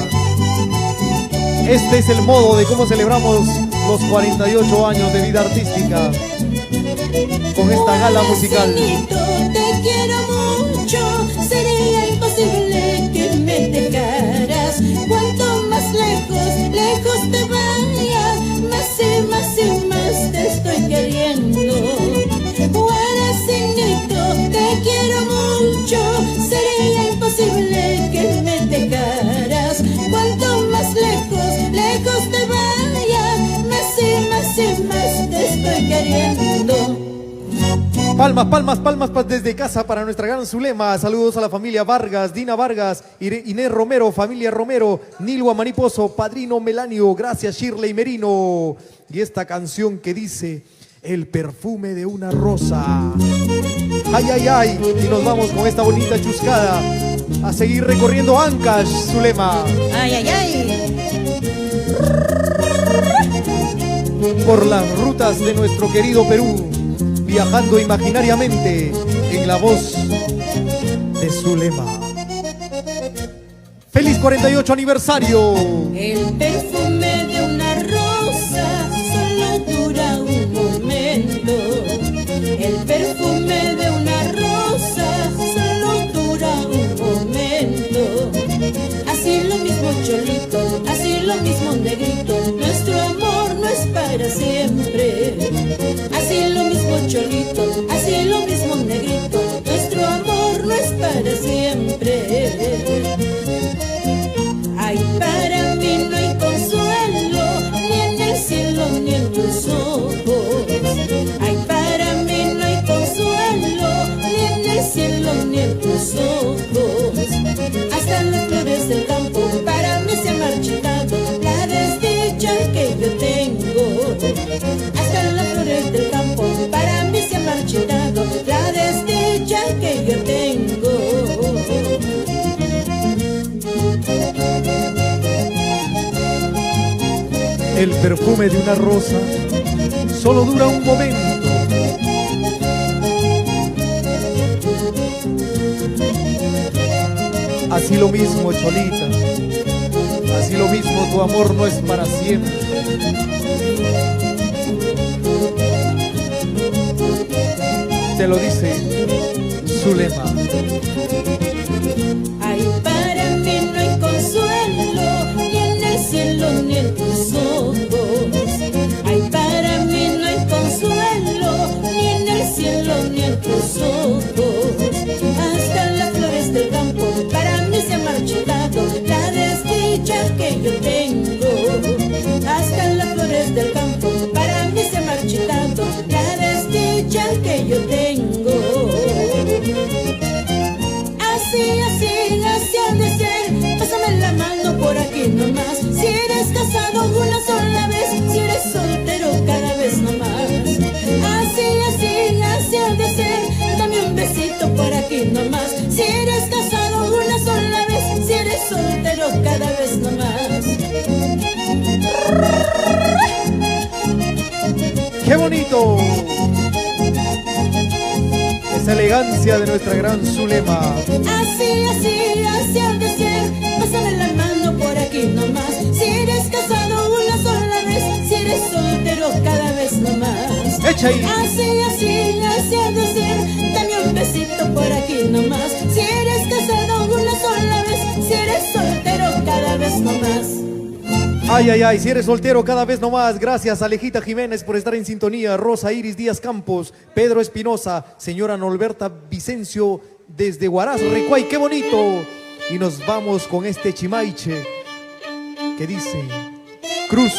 Este es el modo de cómo celebramos los 48 años de vida artística con esta gala musical. Te quiero mucho, sería imposible que me dejaras. Cuanto más lejos, lejos te vayas, más y más te estoy queriendo. Guaracinito, te quiero mucho, sería imposible que me dejaras. Cuanto más lejos, lejos te vayas, más y más te estoy queriendo. Palmas, palmas, palmas desde casa para nuestra gran Zulema. Saludos a la familia Vargas, Dina Vargas, Inés Romero, familia Romero, Nilua Maniposo, Padrino Melanio, gracias Shirley Merino. Y esta canción que dice, el perfume de una rosa. Ay, ay, ay. Y nos vamos con esta bonita chuscada a seguir recorriendo Ancash, Zulema. Ay, ay, ay. Por las rutas de nuestro querido Perú, viajando imaginariamente en la voz de Zulema. ¡Feliz 48 aniversario! El perfume de una rosa solo dura un momento. El perfume de una rosa solo dura un momento. Así lo mismo Cholito, así lo mismo Negrito, nuestro amor no es para siempre. Así lo mismo Cholito, así lo mismo Negrito, nuestro amor no es para siempre. Ay, para mí no hay consuelo, ni en el cielo ni en tus ojos. Ay, para mí no hay consuelo, ni en el cielo ni en tus ojos. Hasta las flores del campo para mí se ha marchitado la desdicha que yo tengo. Hasta las flores del campo para mí se ha marchitado la desdicha que yo tengo. El perfume de una rosa solo dura un momento. Así lo mismo, Cholita, así lo mismo, tu amor no es para siempre. Te lo dice Zulema. Ay, para mí no hay consuelo, ni en el cielo ni en tus ojos. Ay, para mí no hay consuelo, ni en el cielo ni en tus ojos. Hasta las flores del campo para mí se ha marchitado la desdicha que yo tengo. Hasta las flores del campo para mí se ha marchitado la desdicha que yo tengo. Así ha de ser, pásame la mano por aquí nomás. Si eres casado una sola vez, si eres soltero cada vez nomás. Así ha de ser, dame un besito por aquí nomás. Si eres casado una sola vez, si eres soltero cada vez nomás. ¡Qué bonito! Esa elegancia de nuestra gran Zulema. Así ha de ser, pásame la mano por aquí nomás. Si eres casado una sola vez, si eres soltero cada vez nomás. ¡Echa ahí! Así ha de ser, dame un besito por aquí nomás. Si eres casado una sola vez, si eres soltero cada vez nomás. Ay, ay, ay, si eres soltero cada vez nomás. Gracias Alejita Jiménez por estar en sintonía, Rosa Iris Díaz Campos, Pedro Espinosa, señora Norberta Vicencio desde Huaraz, Recuay, qué bonito. Y nos vamos con este chimaiche que dice, cruz,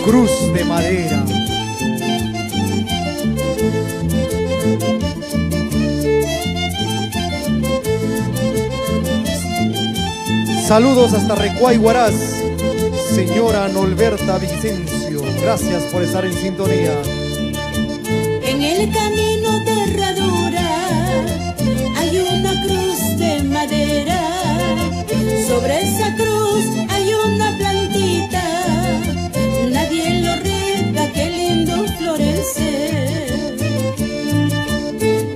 cruz de madera. Saludos hasta Recuay, Huaraz, señora Norberta Vicencio. Gracias por estar en sintonía. En el camino de Herradura hay una cruz de madera. Sobre esa cruz hay una plantita. Nadie lo riega, qué lindo florece.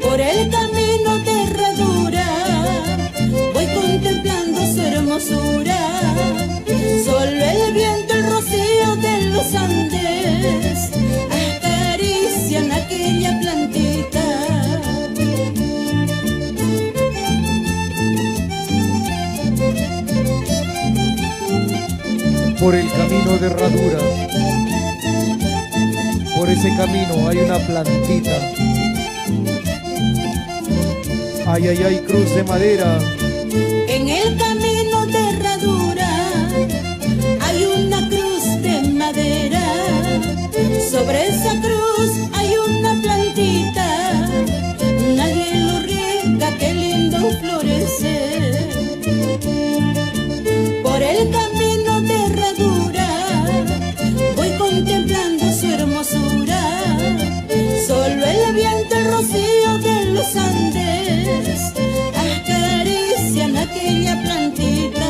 Por el camino de Herradura por el camino de herradura. Por ese camino hay una plantita. Ay, ay, ay, cruz de madera. En el camino de herradura hay una cruz de madera. Sobre esa cruz hay una plantita. Nadie lo riega, qué lindo florece. Por el camino de herradura voy contemplando su hermosura. Solo el viento, el rocío de los Andes acarician aquella plantita.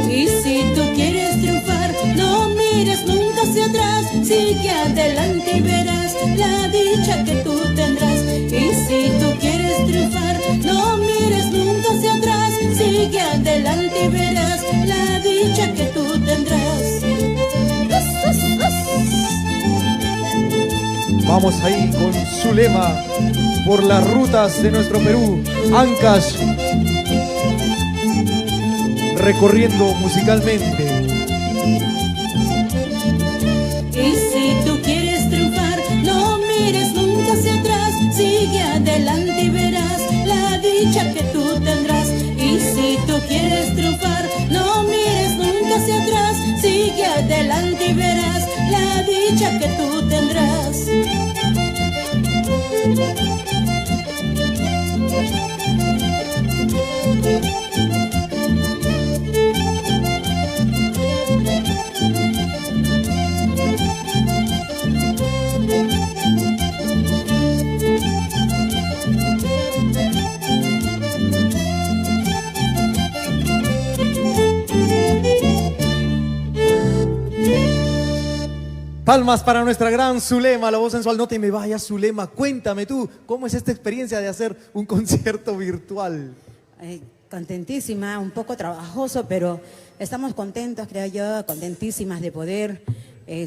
Y si tú quieres triunfar, no mires nunca hacia atrás. Sigue adelante y verás la dicha que tú tendrás. Y si tú quieres triunfar, no mires nunca hacia atrás. Sigue adelante y verás la dicha que tú tendrás. Vamos ahí con Zulema por las rutas de nuestro Perú. Ancash, recorriendo musicalmente. Y si tú quieres triunfar, no mires nunca hacia atrás. Sigue adelante y verás la dicha que tú tendrás. Y si tú quieres triunfar, no mires nunca hacia atrás. Sigue adelante y verás la dicha que tú tendrás. Palmas para nuestra gran Zulema, la voz sensual. No te me vayas, Zulema. Cuéntame tú, ¿cómo es esta experiencia de hacer un concierto virtual? Contentísima, un poco trabajoso, pero estamos contentos, creo yo, contentísimas de poder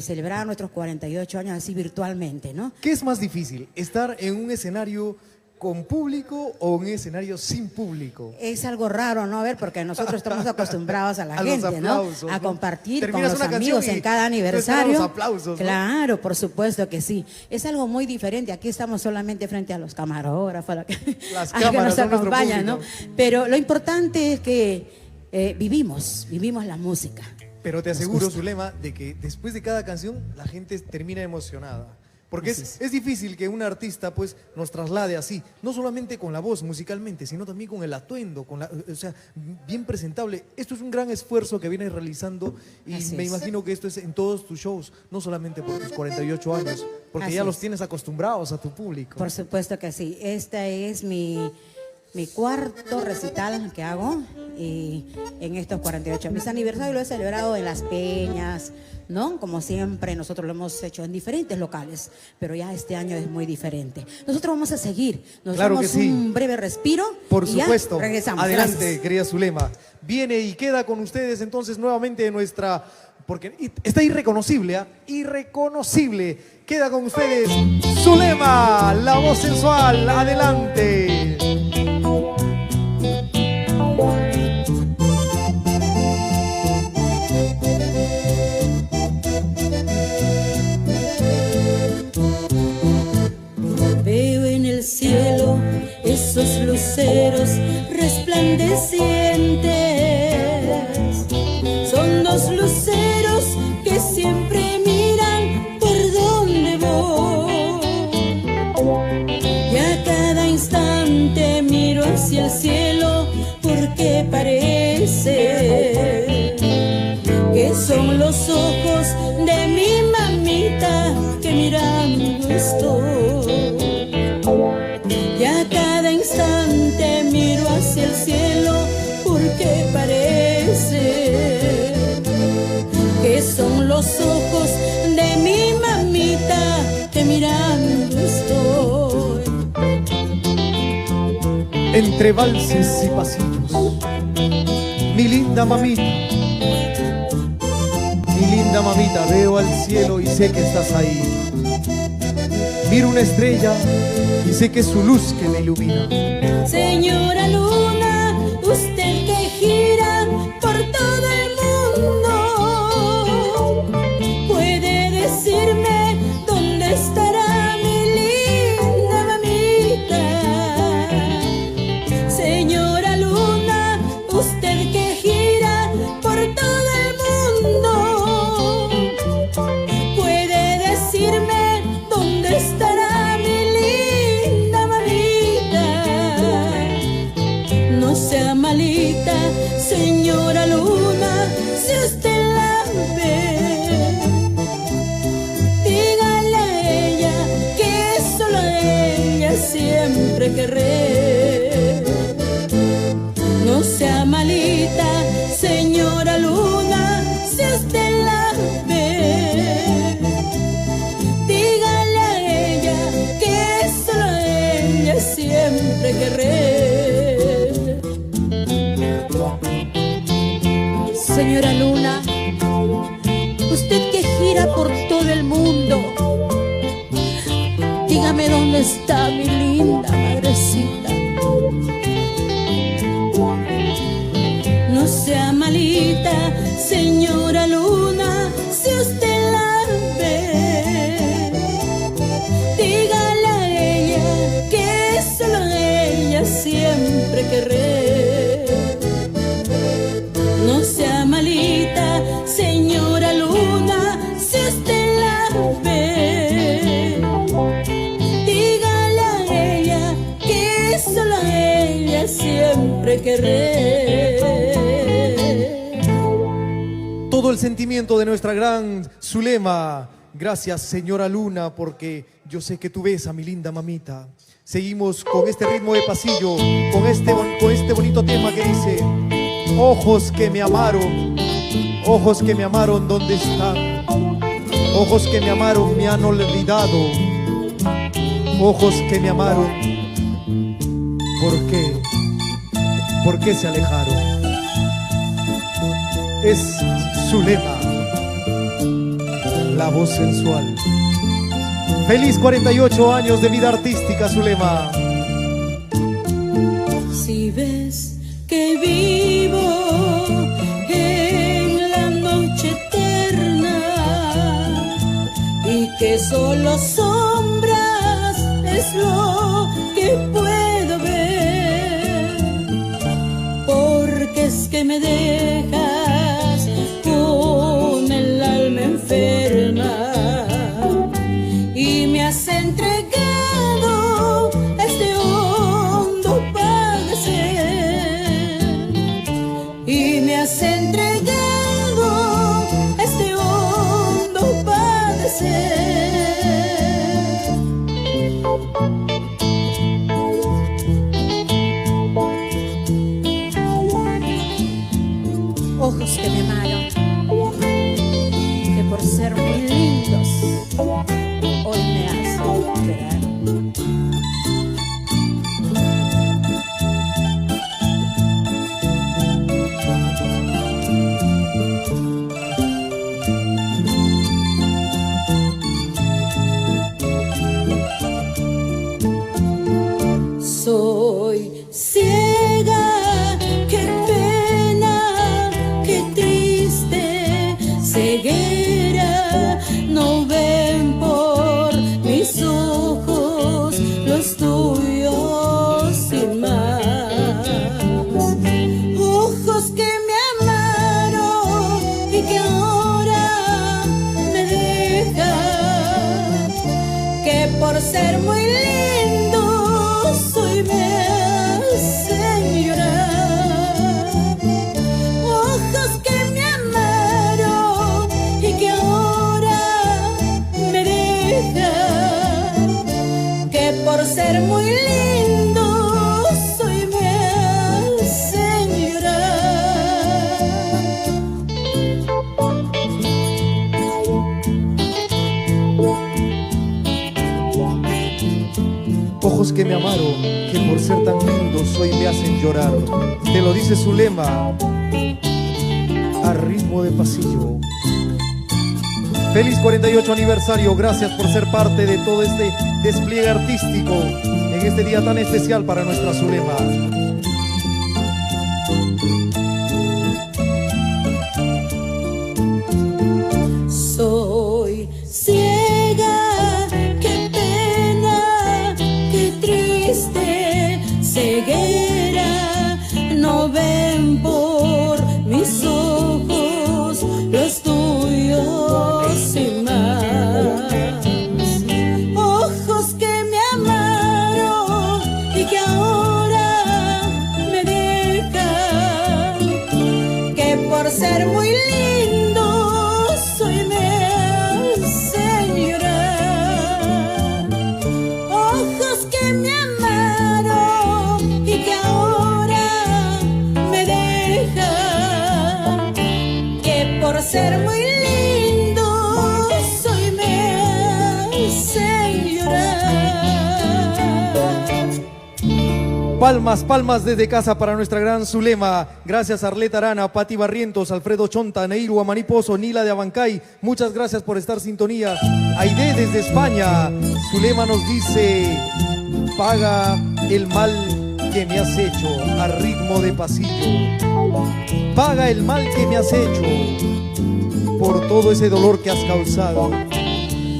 celebrar nuestros 48 años así virtualmente, ¿no? ¿Qué es más difícil, estar en un escenario con público o un escenario sin público? Es algo raro, ¿no? A ver, porque nosotros estamos acostumbrados a la gente, aplausos, ¿no? A compartir terminas con los una amigos canción en cada aniversario. los aplausos, ¿no? Claro, por supuesto que sí. Es algo muy diferente. Aquí estamos solamente frente a los camarógrafos, Las a los que cámaras nos son nuestro acompañan, ¿no? público. Pero lo importante es que vivimos la música. Pero te aseguro, Zulema, de que después de cada canción la gente termina emocionada. Porque es difícil que un artista pues nos traslade así, no solamente con la voz musicalmente, sino también con el atuendo, o sea, bien presentable. Esto es un gran esfuerzo que vienes realizando y Así me es. imagino que esto es en todos tus shows, no solamente por tus 48 años, porque Así ya los es. tienes acostumbrados a tu público. Por supuesto que sí. Esta es mi cuarto recital que hago en estos 48. Mis aniversarios lo he celebrado en Las Peñas, ¿no? Como siempre, nosotros lo hemos hecho en diferentes locales, pero ya este año es muy diferente. Nosotros vamos a seguir, nos Claro damos que sí. un breve respiro. Por y supuesto. ya regresamos. Adelante, Gracias. querida Zulema. Viene y queda con ustedes entonces nuevamente nuestra... Porque está irreconocible, ¿ah? Irreconocible. Queda con ustedes Zulema, la voz sensual. Adelante. Veo en el cielo esos luceros resplandecientes. Son dos luceros que siempre miran por donde voy. Y a cada instante miro hacia el cielo porque parece que son los ojos de mi mamita que mirando estoy. Y a cada instante miro hacia el cielo porque parece que son los ojos de mi mamita que mirando estoy. Entre valses y pasillos, mi linda mamita, veo al cielo y sé que estás ahí. Miro una estrella y sé que es su luz que me ilumina. Señora Luna, usted que gira por todo el siempre querré. No sea malita, señora Luna, si usted la ve. Dígale a ella que solo a ella siempre querré. Señora Luna, usted que gira por todo el mundo, dígame dónde está mi linda madrecita. No sea malita, señora Luna, si usted la ve. Dígale a ella que solo a ella siempre querré. No sea malita, señora Luna, si usted la ve. Dígale a ella que solo a ella siempre querré. Todo el sentimiento de nuestra gran Zulema. Gracias, señora Luna, porque yo sé que tú ves a mi linda mamita. Seguimos con este ritmo de pasillo, con este bonito tema que dice: ojos que me amaron, ¿dónde están? Ojos que me amaron, me han olvidado. Ojos que me amaron, ¿por qué? ¿Por qué se alejaron? Es Zulema, la voz sensual. Feliz 48 años de vida artística, Zulema. Si ves que vivo en la noche eterna y que solo sombras es lo que puedo ver, porque es que me dejas con el alma enferma y me has entregado este hondo padecer, y me has entregado este hondo padecer. Ojos que me amaron, que por ser muy lindos hoy me hacen llorar. Soy ciega, qué pena, qué triste ceguera. No ven por mis ojos los tuyos sin más. Ojos que me amaron y que ahora me dejan, que por ser muy lindos hoy me hacen llorar. Ojos que me amaron y que ahora me dejan, que por ser muy lindos hoy me hacen llorar. Ojos que me amaron, que por ser tan lindos hoy me hacen llorar. Te lo dice Zulema, a ritmo de pasillo. Feliz 48 aniversario, gracias por ser parte de todo este despliegue artístico en este día tan especial para nuestra Zulema. Soy ciega, qué pena, qué triste ceguera. No ven por mis ojos los tuyos y más. Ojos que me amaron y que ahora me dejan, que por ser muy lindos hoy me hacen llorar. Ojos que me Palmas, palmas desde casa para nuestra gran Zulema. Gracias Arleta Arana, Pati Barrientos, Alfredo Chonta, Neiru Amaniposo, Nila de Abancay. Muchas gracias por estar sintonía. Aide desde España. Zulema nos dice: paga el mal que me has hecho a ritmo de pasillo. Paga el mal que me has hecho por todo ese dolor que has causado.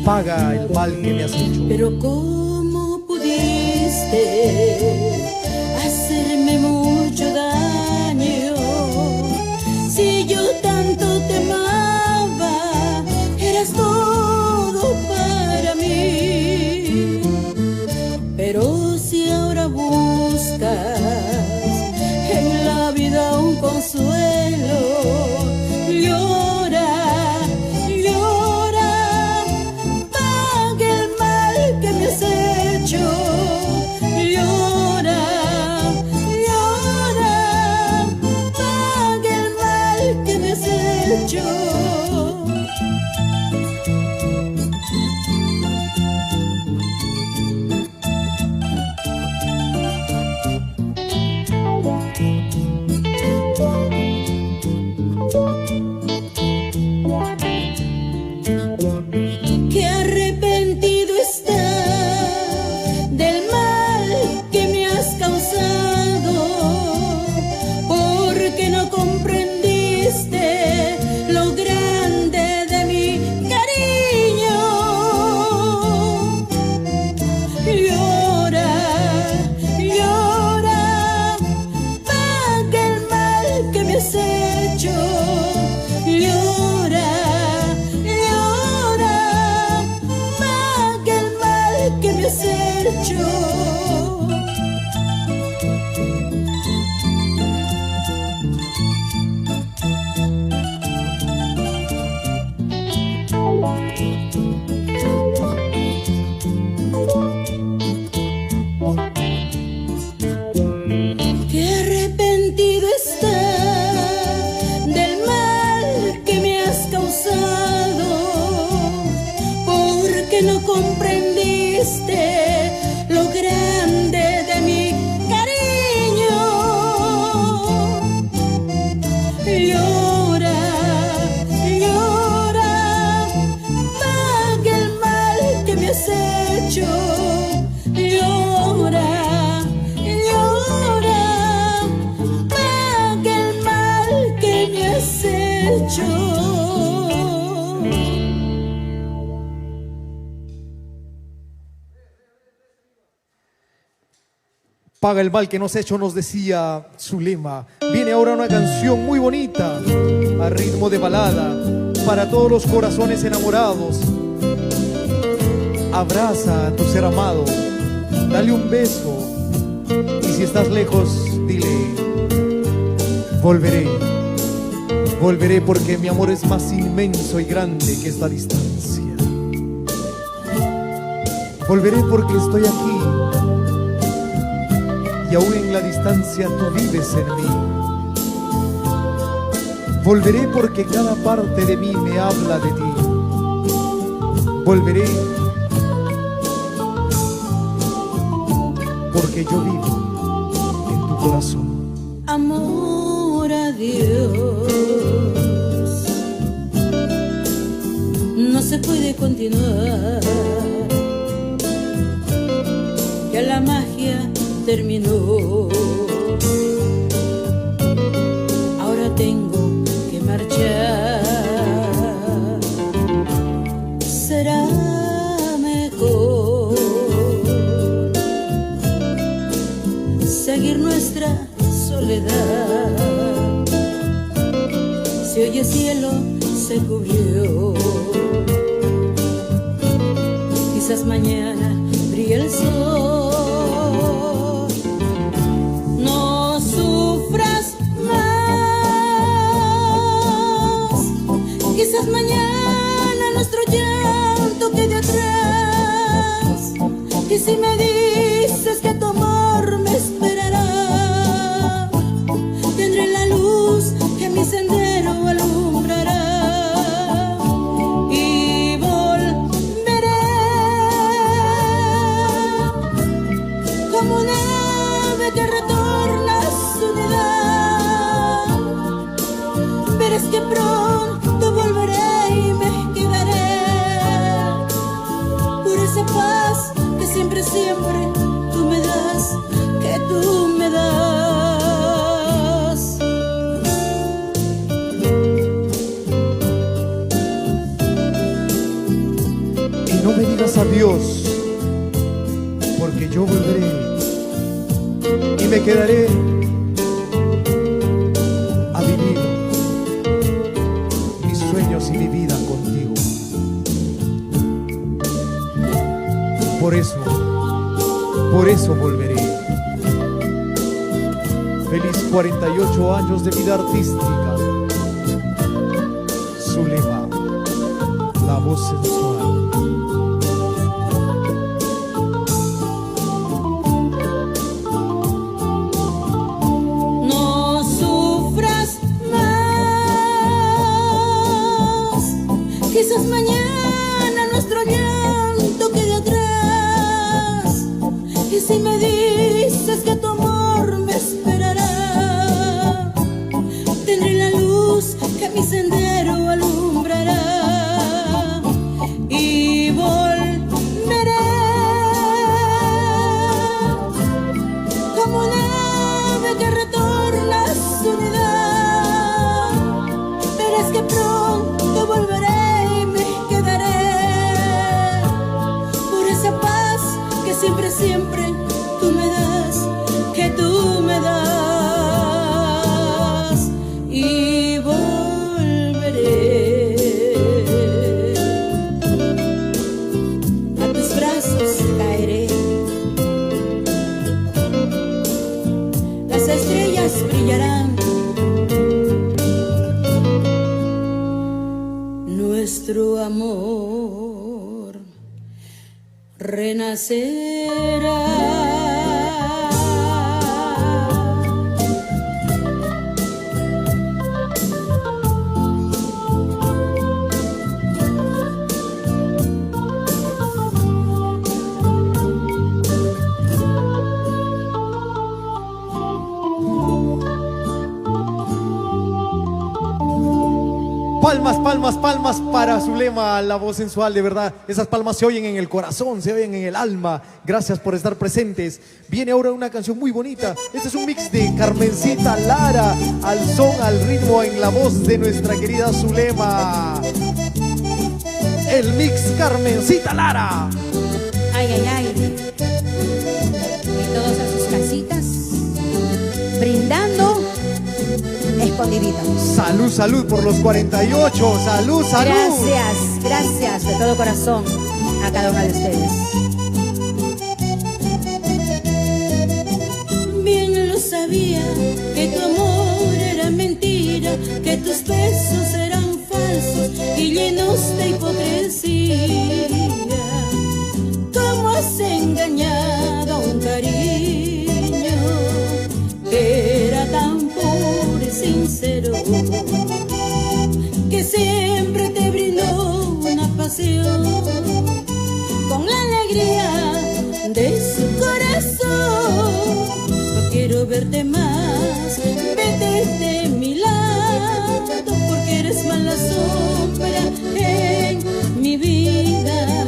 Paga el mal que me has hecho. Pero ¿cómo pudiste hacerme mucho daño? Si yo tanto te amaba, eras todo para mí. Pero si ahora buscas en la vida un consuelo, llora, llora, paga el mal que me has hecho. Llora, llora, paga el mal que me has hecho. Qué arrepentido está del mal que me has causado, porque no comprendiste lo grande de mi cariño. Llora, llora, paga el mal que me has hecho. Llora, llora, paga el mal que me has hecho. Qué arrepentido está del mal que me has causado, porque no comprendiste lo grande de mi cariño. Llora, llora, paga el mal que me has hecho. Llora, llora, paga el mal que me has hecho. Paga el mal que nos ha hecho, nos decía Zulema. Viene ahora una canción muy bonita, a ritmo de balada, para todos los corazones enamorados. Abraza a tu ser amado, dale un beso, y si estás lejos, dile: volveré, volveré, porque mi amor es más inmenso y grande que esta distancia. Volveré porque estoy aquí, y aún en la distancia tú vives en mí. Volveré porque cada parte de mí me habla de ti. Volveré porque yo vivo en tu corazón. Amor a Dios, no se puede continuar, ya la magia terminó. Ahora tengo que marchar. Será mejor seguir nuestra soledad. Si hoy el cielo se cubrió, quizás mañana brille el sol. No sufras más, quizás mañana nuestro llanto quede atrás. Y si me dices que tu amor me esperará, tendré la luz que mi sendero alumbrará. Y volveré como un ave que retornas unidad. Verás que pronto volveré y me quedaré por esa paz que siempre, siempre tú me das, que tú me das. Y no me digas adiós, porque yo volveré y me quedaré a vivir mis sueños y mi vida contigo. Por eso volveré. Feliz 48 años de vida artística. Zulema, la voz sensual. No sufras más, quizás mañana nuestro llanto quede atrás. Y si me dices que tu amor me esperará, tendré la luz que mi sendero alumbrará y volveré como un ave que retorna a su unidad. Verás que pronto volveré y me quedaré por esa paz que siempre, siempre tú me das, que tú me das, y volveré a tus brazos, caeré. Las estrellas brillarán, nuestro amor renacerá. Palmas, palmas, palmas para Zulema, la voz sensual, de verdad. Esas palmas se oyen en el corazón, se oyen en el alma. Gracias por estar presentes. Viene ahora una canción muy bonita. Este es un mix de Carmencita Lara, al son, al ritmo, en la voz de nuestra querida Zulema. El mix Carmencita Lara. Ay, ay, ay. Y todos a sus casitas, brindando escondiditos. Salud, salud por los 48. Salud, salud. Gracias, gracias de todo corazón a cada uno de ustedes. Bien lo sabía que tu amor era mentira, que tus besos eran falsos y llenos de hipocresía. ¿Cómo has engañado a un cariño que era tan puro y sincero, que siempre te brindó una pasión con la alegría de su corazón? No quiero verte más, vete de mi lado, porque eres mala sombra en mi vida.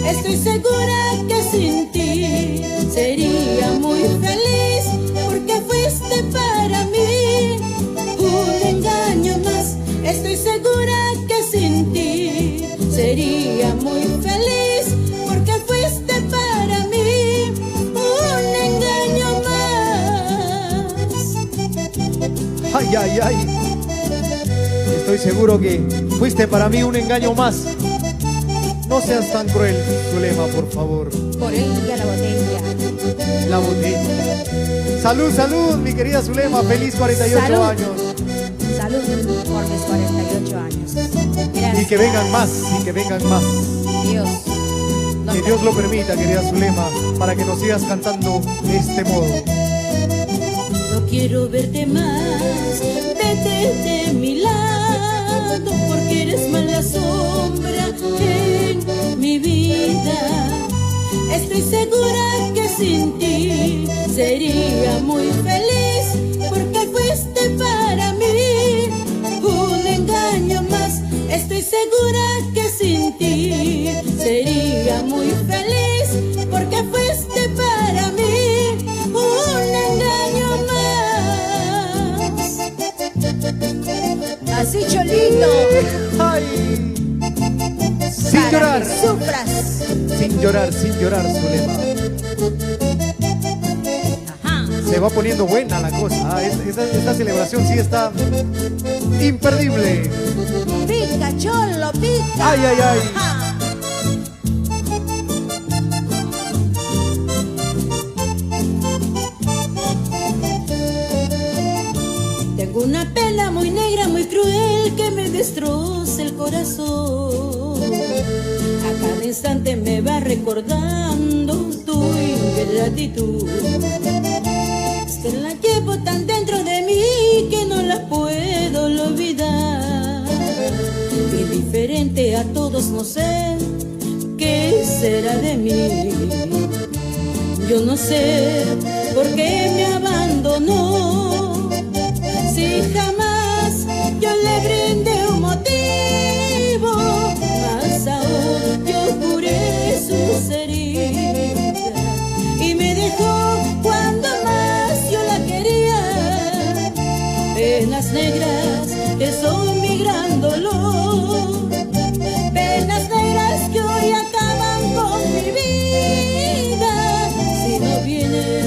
Estoy segura que sin ti sería muy feliz, porque fuiste para mí un engaño más. Estoy segura que sin ti sería muy feliz, porque fuiste para mí un engaño más. Ay, ay, ay. Estoy seguro que fuiste para mí un engaño más. No seas tan cruel, Zulema, por favor. Por ella la botella. La botella. Salud, salud, mi querida Zulema. Feliz 48 Salud. años. Salud por mis 48 años. Gracias. Y que vengan más, y que vengan más. Dios. Que Dios lo permita, querida Zulema, para que nos sigas cantando de este modo. No quiero verte más, vete de mi lado, porque eres mala sombra en mi vida. Estoy segura que sin ti sería muy feliz porque fuiste para mí un engaño más. Estoy segura que sin ti sería muy feliz porque fuiste para mí un engaño más. Así, Cholito. ¡Ay! Sin llorar. Sufras. Sin llorar, Zulema. Ajá. Se va poniendo buena la cosa. Esta celebración sí está imperdible. Pica, cholo, pica. Ay, ay, ay. Ajá. Tengo una pena muy negra, muy cruel que me destroza el corazón. A cada instante me va recordando tu ingratitud. Es que la llevo tan dentro de mí que no la puedo olvidar. Indiferente a todos, no sé qué será de mí. Yo no sé por qué me abandonó. Si jamás yo le brindé un motivo, más aún yo curé sus heridas y me dejó cuando más yo la quería. Penas negras que son mi gran dolor, penas negras que hoy acaban con mi vida. Si no vienes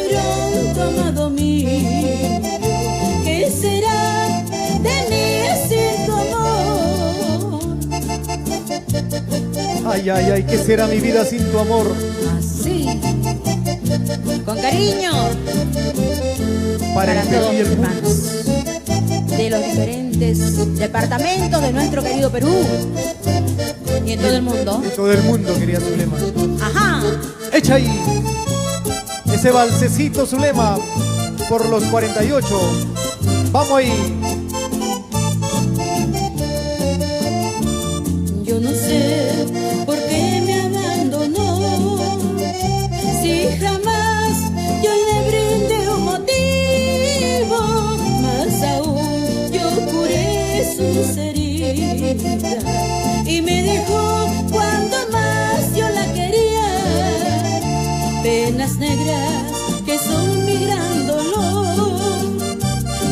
pronto, amado mío, ¿qué será de mí sin tu amor? Ay, ay, ay, ¿qué será mi vida sin tu amor? Así. Con cariño. Para el Perú todos y el mis mundo. hermanos de los diferentes departamentos de nuestro querido Perú y en todo el mundo. De todo el mundo, querida Zulema. Ajá. Echa ahí ese balsecito, Zulema, por los 48. Vamos ahí. Yo no sé por qué me abandonó. Si jamás yo le brindé un motivo, más aún yo curé sus heridas y me dejó cuando más yo la quería. Penas negras que son mi gran dolor,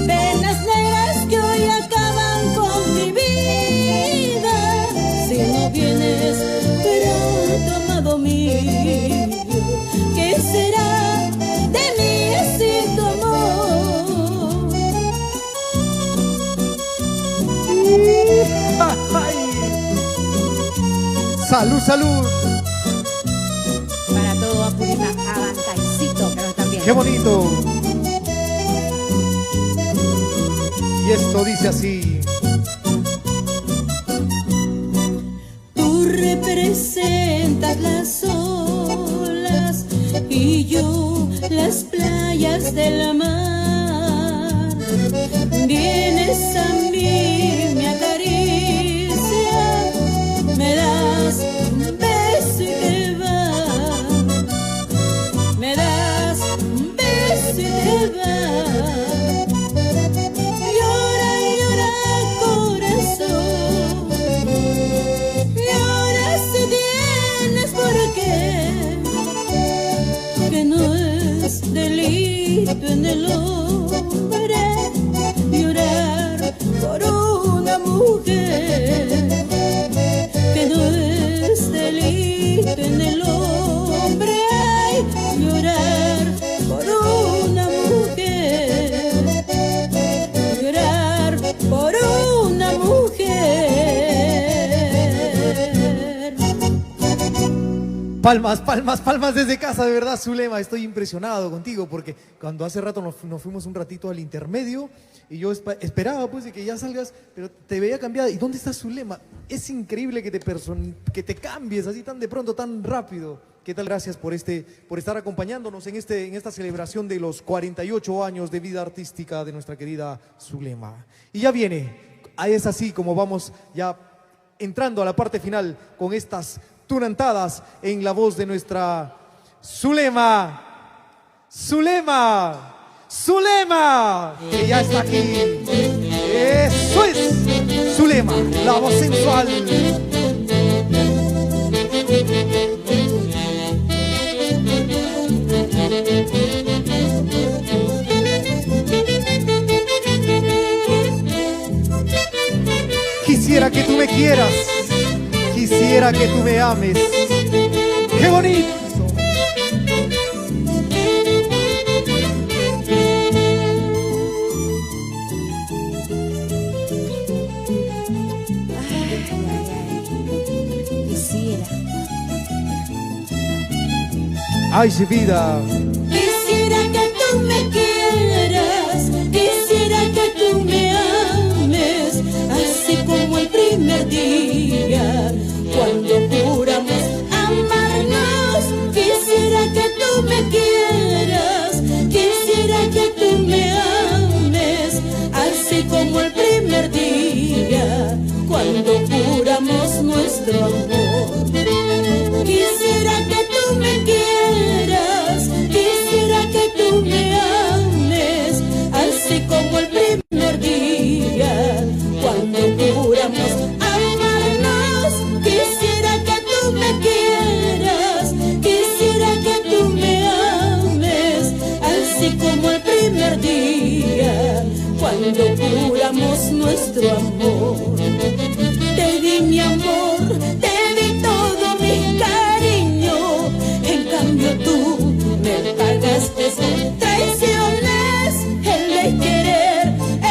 penas negras que hoy acaban con mi vida. Si no vienes pronto, amado mío, ¿qué será de mí sin tu amor? Ay. Salud, salud. Para todo Apurímac, Abancaicito, creo también. Qué bonito. Y esto dice así. Tú representas las olas y yo las playas del mar. Vienes a mí, me acaricias, me das un beso y te vas. Me das un beso y te vas. Llora, llora, corazón. Llora si tienes por qué. Que no es delito en el hombre llorar por una mujer. Que no es delito en el hombre, ay, llorar por una mujer. Llorar por una mujer. Palmas, palmas, palmas desde casa, de verdad, Zulema. Estoy impresionado contigo porque cuando hace rato nos fuimos un ratito al intermedio y yo esperaba pues de que ya salgas, pero te veía cambiada. ¿Y dónde está Zulema? Es increíble que te cambies así tan de pronto, tan rápido. ¿Qué tal? Gracias por estar acompañándonos en esta celebración de los 48 años de vida artística de nuestra querida Zulema. Y ya viene, es así como vamos ya entrando a la parte final con estas tunantadas en la voz de nuestra Zulema. Zulema, Zulema, que ya está aquí. Eso es, Zulema, la voz sensual. Quisiera que tú me quieras, quisiera que tú me ames. ¡Qué bonito! Quisiera. ¡Ay, vida! Quisiera que tú me quieras, quisiera que tú me ames, así como el primer día, cuando juramos amarnos. Quisiera que tú me quieras, quisiera que tú me ames, así como el primer día, cuando juramos nuestro amor. Quisiera que tú me quieras, quisiera que tú me ames, así como el primer día, cuando juramos amarnos. Quisiera que tú me quieras, quisiera que tú me ames, así como el primer día, cuando juramos nuestro amor. Te di mi amor, te di todo mi cariño, en cambio tú me pagaste con traiciones, el de querer,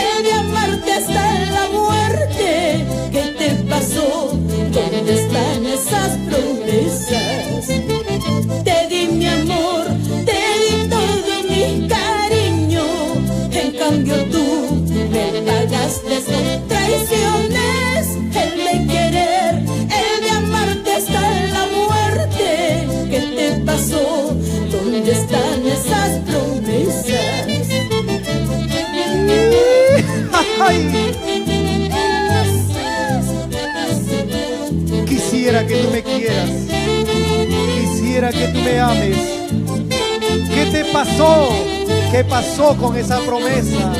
el de amarte hasta la muerte. ¿Qué te pasó? ¿Dónde están esas promesas? Te di mi amor, te di todo mi cariño, en cambio tú me pagaste con traiciones, el de querer, el de amarte hasta la muerte. ¿Qué te pasó? ¿Dónde están esas promesas? ¡Ay! Quisiera que tú me quieras, quisiera que tú me ames. ¿Qué te pasó? ¿Qué pasó con esa promesa?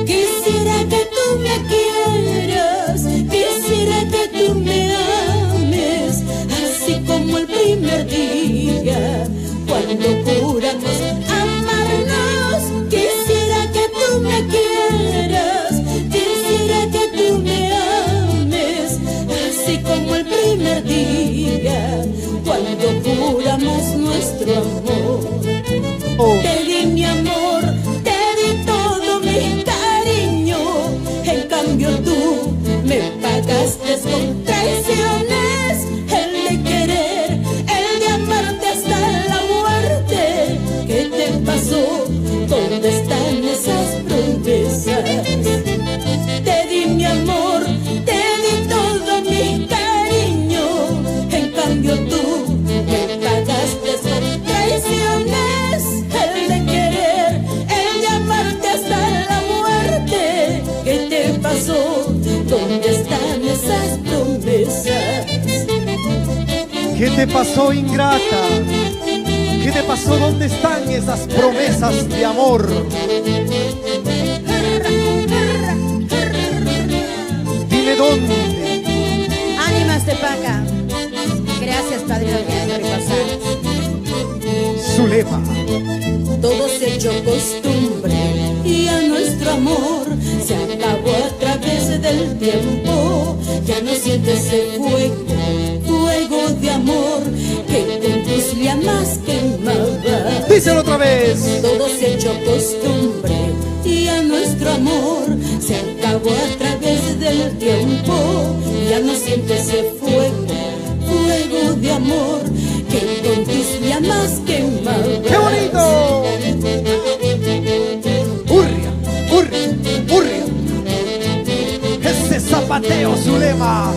Quisiera que tú me quieras, quisiera que tú me ames, así como el primer día, cuando juramos amarnos. Quisiera que tú me quieras, quisiera que tú me ames, así como el primer día, cuando juramos nuestro amor. Oh. Te di mi amor, te di todo mi cariño, en cambio tú me pagaste con traiciones, el de querer, el de amarte hasta la muerte. ¿Qué te pasó? ¿Dónde están esas promesas? Te di mi amor, te di todo mi cariño, en cambio tú me pagaste con traiciones, el de querer, el de amarte hasta la muerte. ¿Qué te pasó? ¿Dónde están esas promesas? ¿Qué te pasó, ingrata? ¿Qué te pasó? ¿Dónde están esas promesas de amor? Dime dónde. Ánimas de Paca. Gracias, padrino de repasar. Zulema. Todo se echó costumbre y a nuestro amor se acabó a través del tiempo. Ya no sientes ese fuego, fuego de amor que con tus llamas quemaba. Díselo otra vez. Todo se echó costumbre y a nuestro amor se acabó a través del tiempo. Ya no sientes ese fuego, fuego de amor que con tus llamas quemaba. ¡Qué bonito! ¡Hurria! ¡Hurria! ¡Hurria! Ese zapateo, Zulema,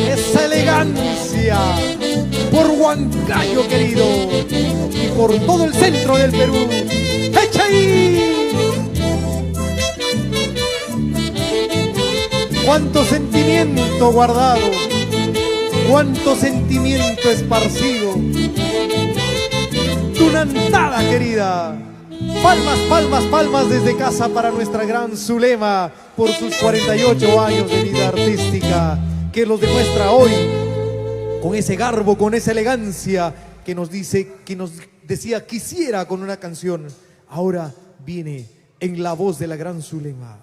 esa elegancia, por Huancayo querido y por todo el centro del Perú. ¡Echa ahí! ¡Cuánto sentimiento guardado! cuánto sentimiento esparcido. Tunantada querida. Palmas, palmas, palmas desde casa para nuestra gran Zulema por sus 48 años de vida artística, que los demuestra hoy con ese garbo, con esa elegancia que nos dice, que nos decía quisiera con una canción. Ahora viene en la voz de la gran Zulema.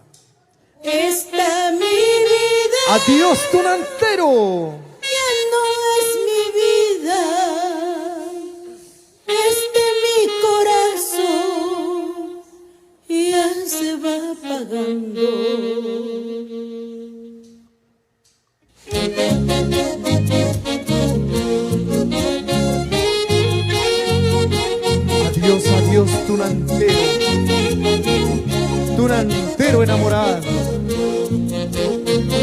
Esta mi vida Adiós, Tunantero. ya no es mi vida. Mi corazón ya se va apagando. Adiós, adiós, Tunantero. Tunantero enamorado.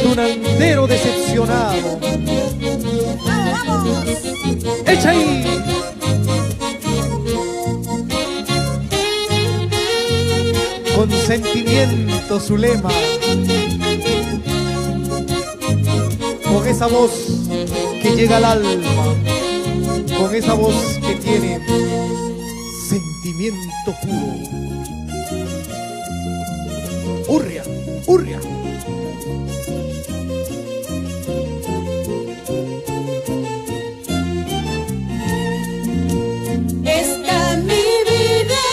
Tunantero decepcionado. ¡Echa ahí! Con sentimiento Zulema, con esa voz que llega al alma, con esa voz que tiene sentimiento puro. ¡Hurria! ¡Hurria! Esta mi vida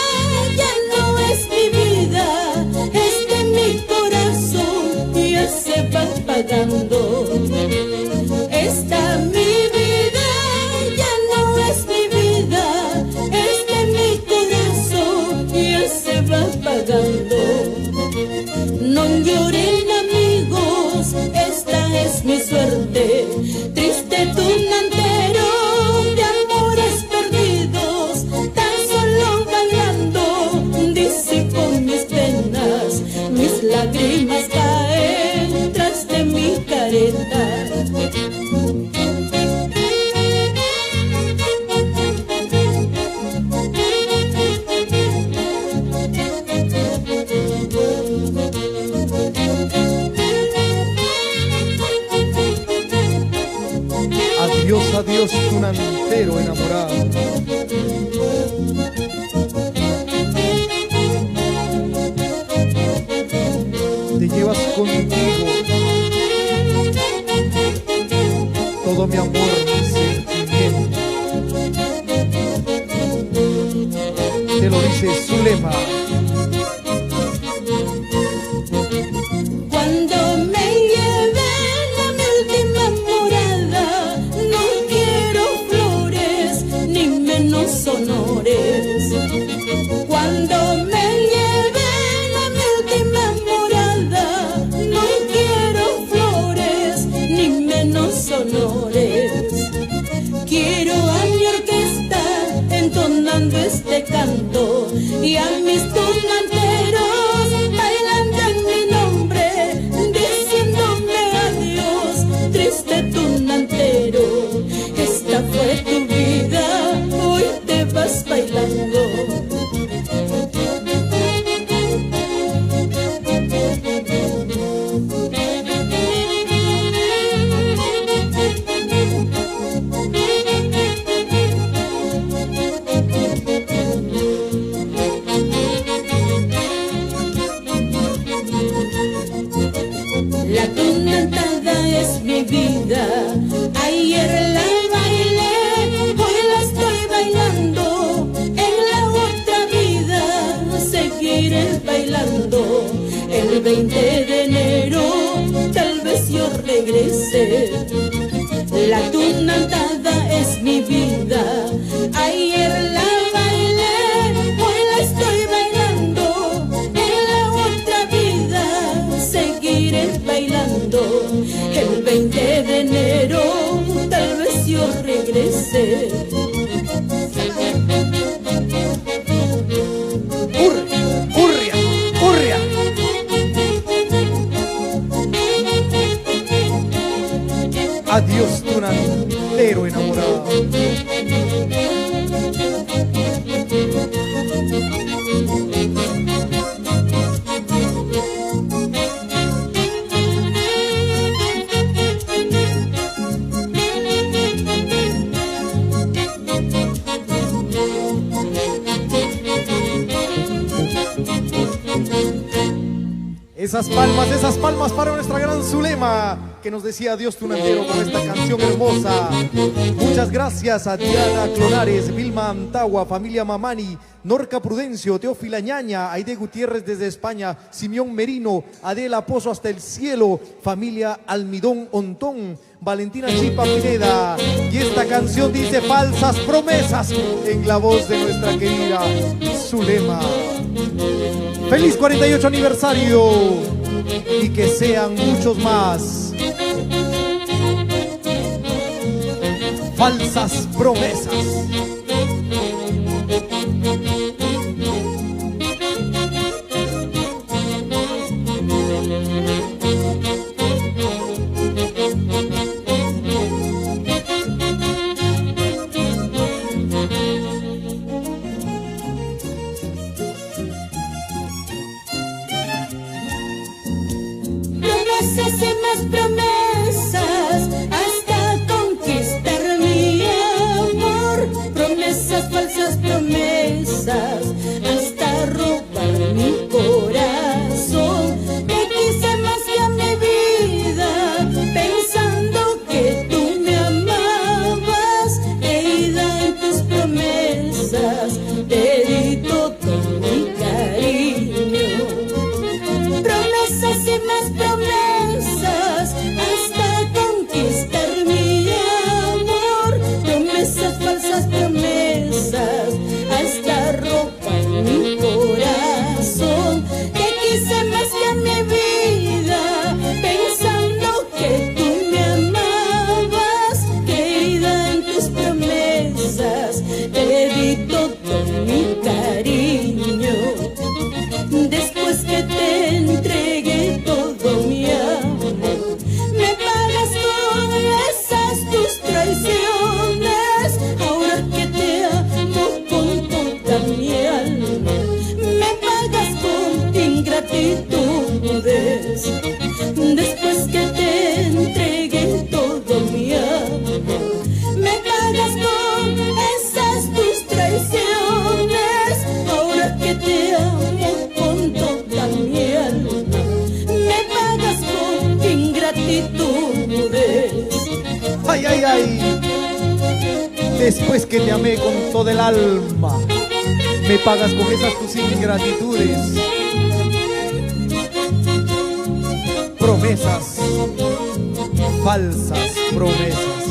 ya no es mi vida. Mi corazón ya se va apagando. Esta mi vida ya no es mi vida. Mi corazón ya se va apagando. No lloren amigos, esta es mi suerte. Triste tunantero de amores perdidos, tan solo bailando disipo mis penas. Mis lágrimas caen tras de mi careta. Adiós, adiós, Tunantero enamorado. Te llevas contigo todo mi amor, mi sentimiento. Te lo dice Zulema. Cuando me lleven a mi última morada, no quiero flores ni menos honores. Cuando me lleven a mi última morada, no quiero flores ni menos honores. Quiero a mi orquesta entonando este canto y a mis tunanteros bailando en mi nombre, diciéndome adiós, triste tunantero. Esta fue tu vida, hoy te vas bailando. La tunantada es mi vida, ayer la bailé, hoy la estoy bailando, en la otra vida seguiré bailando. El 20 de enero tal vez yo regrese. La tunantada es mi vida, ayer la bailé, hoy la estoy bailando, en la otra vida seguiré bailando. El 20 de enero tal vez yo regrese. ¡Hurria! ¡Hurria! Adiós, Tunantero enamorado. esas palmas para nuestra gran Zulema, que nos decía Dios Tunantero con esta canción hermosa. Muchas gracias a Diana Clonares, Vilma Antagua, familia Mamani, Norca Prudencio, Teófila Ñaña, Aide Gutiérrez desde España, Simeón Merino, Adela Pozo hasta el cielo, familia Almidón Ontón, Valentina Chipa Pineda. Y esta canción dice Falsas Promesas en la voz de nuestra querida Zulema. Feliz 48 aniversario y que sean muchos más. Falsas promesas. Promesas y más promesas hasta conquistar mi amor. Promesas, falsas promesas hasta robar mi corazón. Te quise más que a mi vida, pensando que tú me amabas. Creída en tus promesas, te di todo mi cariño. Promesas y más promesas hasta conquistar mi amor. Promesas, falsas promesas hasta robar mi corazón. Te quise más que a mi vida, pensando que tú me amabas. Creída en tus promesas, te di todo mi cariño. Después que te entregué todo mi amor, me pagas con esas tus traiciones. Ahora que te amo con toda mi alma, me pagas con ingratitudes. Después que te entregué todo mi amor, me pagas con esas tus traiciones. Ahora que te amo con toda mi alma, me pagas con ingratitudes. Ay, ay, ay. Después que te amé con todo el alma, me pagas con esas tus ingratitudes. Promesas, falsas promesas.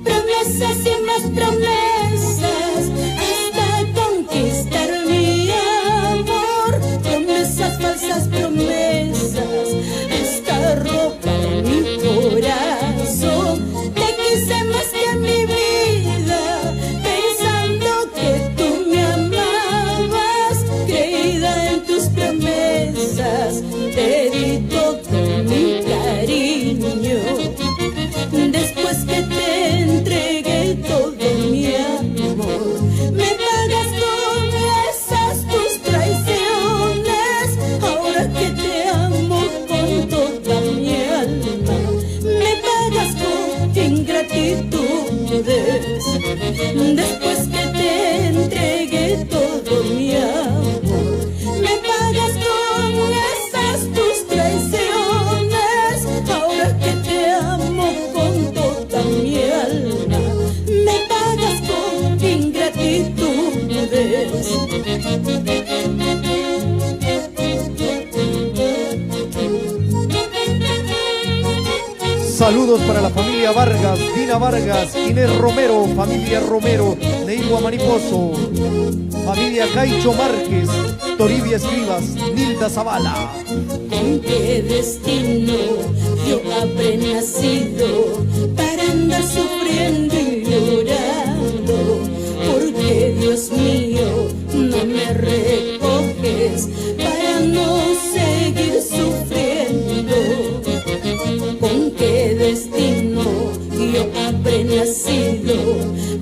Promesas y más promesas hasta conquistar mi amor. Promesas, falsas promesas hasta robar mi corazón. Te quise más que a mi vida, pensando que tú me amabas. Creída en tus promesas, te di todo mi cariño. Después que te entregué todo mi amor, me pagas con esas tus traiciones. Ahora que te amo con toda mi alma, me pagas con ingratitudes. Después que te entregué todo mi amor, me pagas con esas tus traiciones. Ahora que te amo con toda mi alma, me pagas con ingratitudes. Saludos para la familia Vargas, Dina Vargas, Inés Romero, familia Romero, Neigua Mariposo, familia Caicho Márquez, Toribia Escribas, Nilda Zavala. ¿Con qué destino yo habré nacido para andar sufriendo y llorando? Porque Dios mío, no me recoges para no seguir sufriendo. ¿Con qué destino yo habré nacido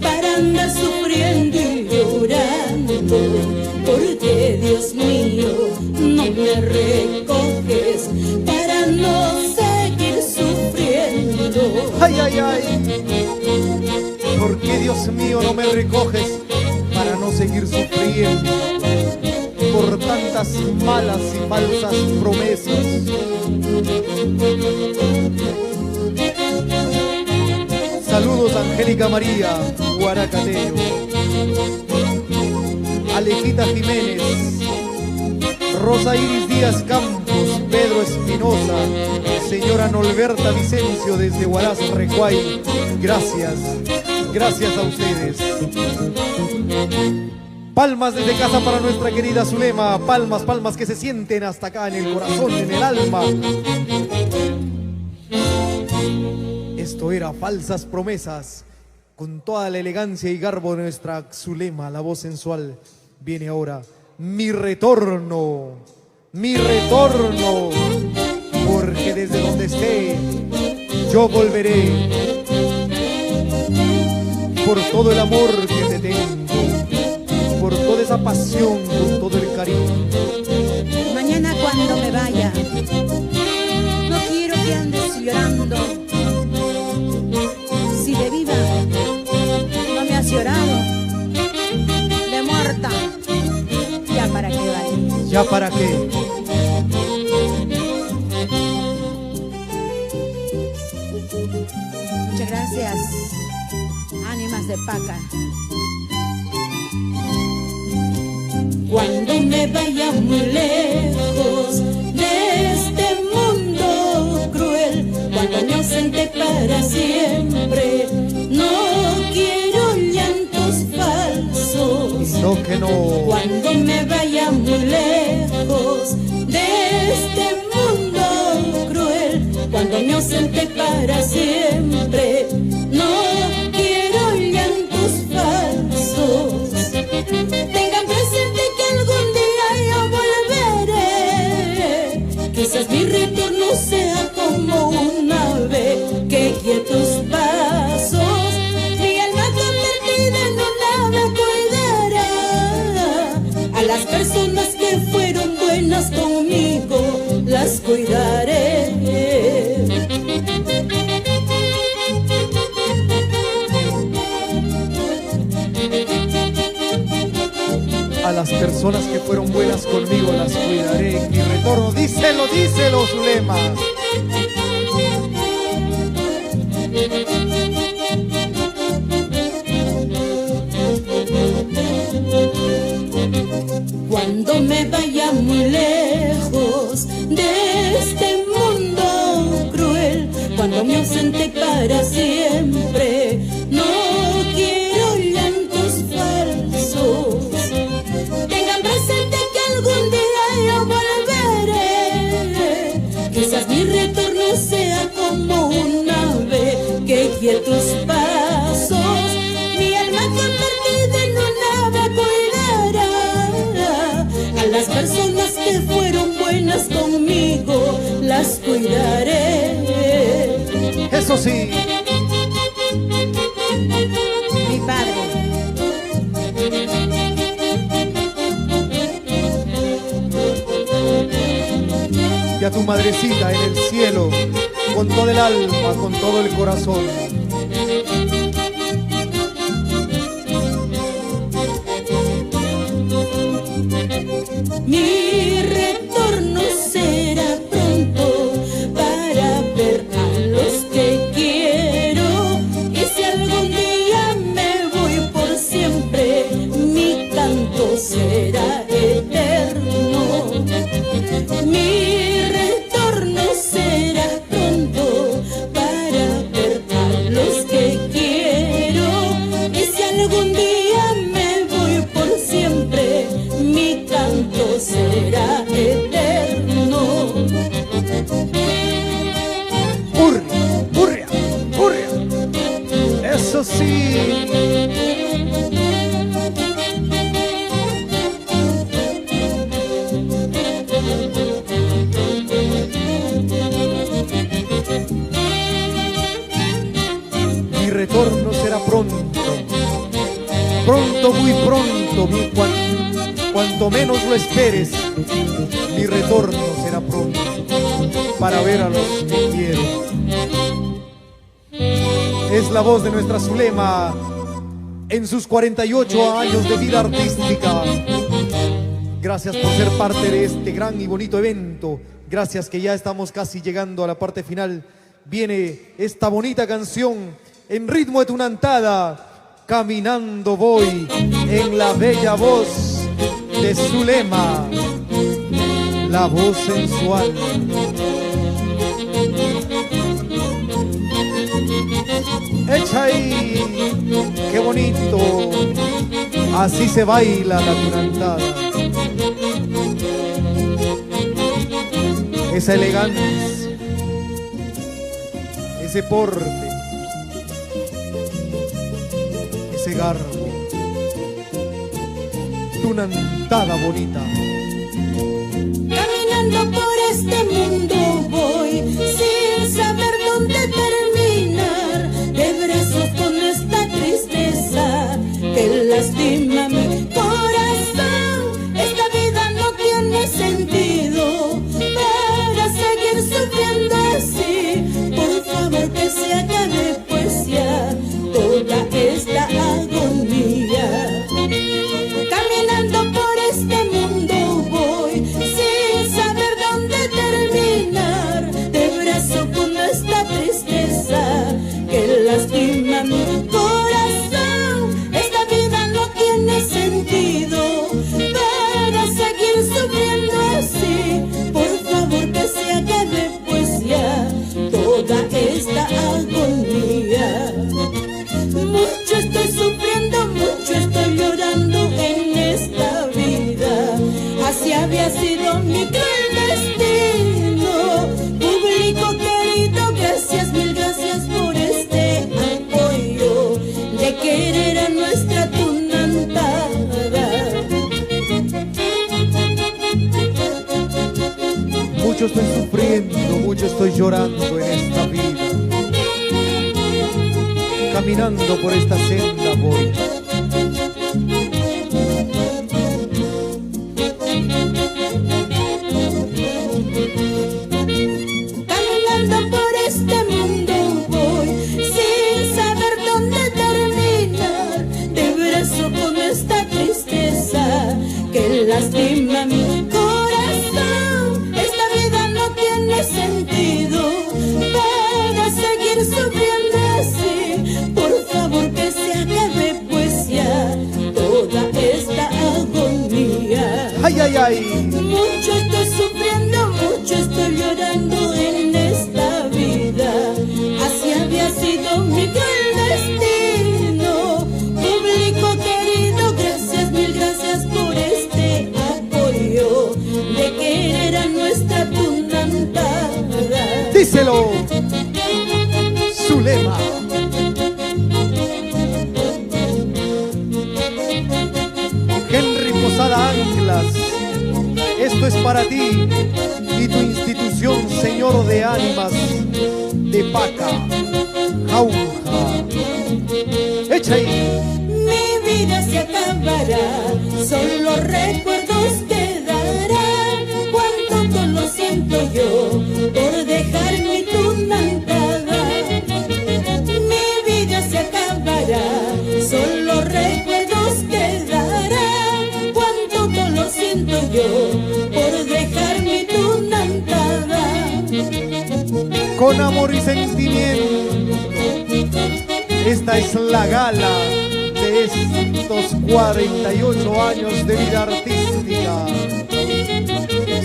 para andar sufriendo y llorando? Porque Dios mío, no me recoges para no seguir sufriendo. Ay, ay, ay. ¿Por qué, Dios mío, no me recoges para no seguir sufriendo? por tantas malas y falsas promesas. Saludos Angélica María Guaracateo, Alejita Jiménez, Rosa Iris Díaz Campos, Pedro Espinosa, señora Norberta Vicencio desde Huaraz, Recuay. Gracias, gracias a ustedes. Palmas desde casa para nuestra querida Zulema. Palmas, palmas que se sienten hasta acá en el corazón, en el alma. Esto era Falsas Promesas, con toda la elegancia y garbo de nuestra Zulema, la voz sensual. Viene ahora Mi Retorno, Mi Retorno, porque desde donde esté yo volveré, por todo el amor que te tengo, por toda esa pasión, con todo el cariño. Mañana cuando me vaya, no quiero que andes llorando. Si de viva no me has llorado, de muerta, ¿ya para qué vale? ¿Ya para qué? Muchas gracias, ánimas de Paca. Cuando me vaya muy lejos de este mundo cruel, cuando me ausente para siempre, no quiero llantos falsos. No que no. Cuando me vaya muy lejos de este mundo cruel, cuando me ausente para siempre, no quiero llantos falsos. Tengan presente que algún día yo volveré, quizás mi retorno sea como un ave que guíe tus pasos. Mi alma convertida en un ave cuidará a las personas que fueron buenas conmigo, las cuidaré. A las personas que fueron buenas conmigo las cuidaré en mi retorno. Díselo, díselo, Zulema. Cuando me vaya muy lejos de este mundo cruel, cuando me ausente para siempre, no quiero llantos falsos. Tengan presente que algún día yo volveré, quizás mi retorno sea como un ave que guíe tus pasos. Mi alma convertida en un ave cuidará a las personas que fueron buenas conmigo, las cuidaré. Eso sí. Mi padre. Y a tu madrecita en el cielo, con todo el alma, con todo el corazón. Mi retorno será pronto para ver a los que quiero, y si algún día me voy por siempre, mi canto será eterno. Mi retorno será pronto para ver a los que quiero, y si algún día me voy por siempre, mi canto será eterno. ¡Hurria, hurria, hurria! Eso sí. Mi retorno será pronto, pronto, muy pronto, cuanto menos lo esperes. Mi retorno será pronto para ver a los que quiero. Es la voz de nuestra Zulema en sus 48 años de vida artística. Gracias por ser parte de este gran y bonito evento. Gracias que ya estamos casi llegando a la parte final. Viene esta bonita canción en ritmo de tunantada. Caminando voy, en la bella voz de Zulema, la voz sensual. Echa ahí, qué bonito. Así se baila la tunantada. Esa elegancia, ese porte, ese garbo, tunantada bonita. Caminando por este mundo voy, sin saber dónde terminar. De brazos con esta tristeza que lastima mi corazón. Esta vida no tiene sentido para seguir sufriendo así. Por favor que se acabe pues ya toda esta agonía. Caminando por este mundo voy, sin saber dónde terminar. De brazo con esta tristeza que lastima mi corazón. Esta vida no tiene sentido para seguir sufriendo así. Por favor que se acabe pues ya toda esta agonía. Mucho estoy sufriendo, mucho estoy llorando en esta vida. Así había sido mi cruel destino. Público querido, gracias, mil gracias por este apoyo de querer a nuestra tunantada. Mucho estoy sufriendo, mucho estoy llorando en esta vida. Caminando por esta senda voy. Caminando por este mundo voy, sin saber dónde terminar. De brazo con esta tristeza que lastima mi corazón. Esta vida no tiene sentido para seguir sufriendo así. Por favor que se acabe pues ya toda esta agonía. ¡Ay, ay, ay! Mucho estoy sufriendo, mucho estoy llorando en esta vida. Así había sido mi cruel destino. Público querido, gracias, mil gracias por este apoyo de querer a nuestra tunantada. ¡Díselo! Zulema. Henry Posada Anclas, esto es para ti y tu institución, Señor de Ánimas de Paca, Jauja. Echa ahí. Mi vida se acabará, solo recuerdos quedarán. Cuánto lo siento yo por dejar mi tunantada. Mi vida se acabará, solo recuerdos quedarán. Cuánto lo siento yo por dejar mi tunantada. Con amor y sentimiento, esta es la gala de estos 48 años de vida artística.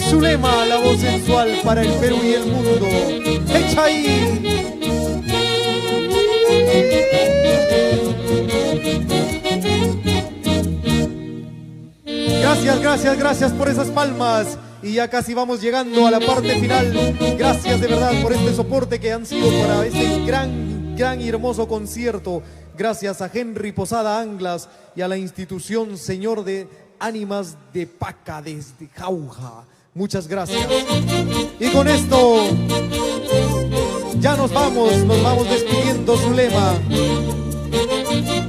Zulema, la voz sensual para el Perú y el mundo. ¡Echa ahí! Gracias, gracias, gracias por esas palmas. Y ya casi vamos llegando a la parte final. Gracias de verdad por este soporte que han sido para este gran y hermoso concierto. Gracias a Henry Posada Anclas y a la institución Señor de Ánimas de Paca desde Jauja. Muchas gracias. Y con esto ya nos vamos despidiendo, Zulema.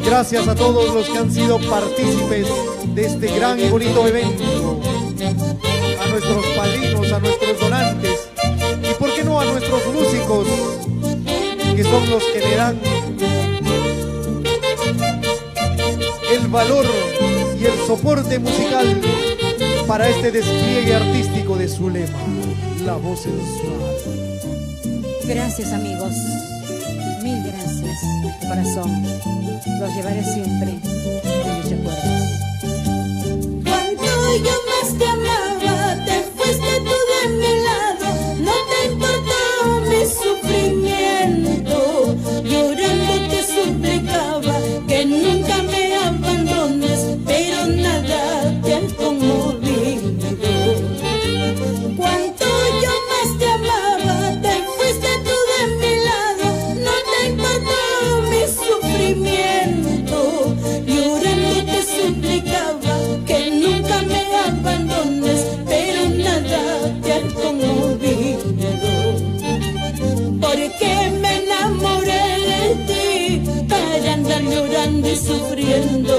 Gracias a todos los que han sido partícipes de este gran y bonito evento. A nuestros padrinos, a nuestros donantes y por qué no a nuestros músicos, que son los que le dan el valor y el soporte musical para este despliegue artístico de Zulema, la voz sensual. Gracias, amigos. Mil gracias, de corazón. Los llevaré siempre en mis recuerdos. Cuando yo más te amaba, te fuiste tú de mi lado. No te importó mi sufrimiento. Llorando te suplicaba que nunca me abandones, pero nada te ha conmovido. Cuando yo más te amaba, te fuiste tú de mi lado. No te importó mi sufrimiento. Llorando te suplicaba que nunca me abandones, pero nada te ha conmovido. Porque me enamoré de ti para andar llorando y sufriendo,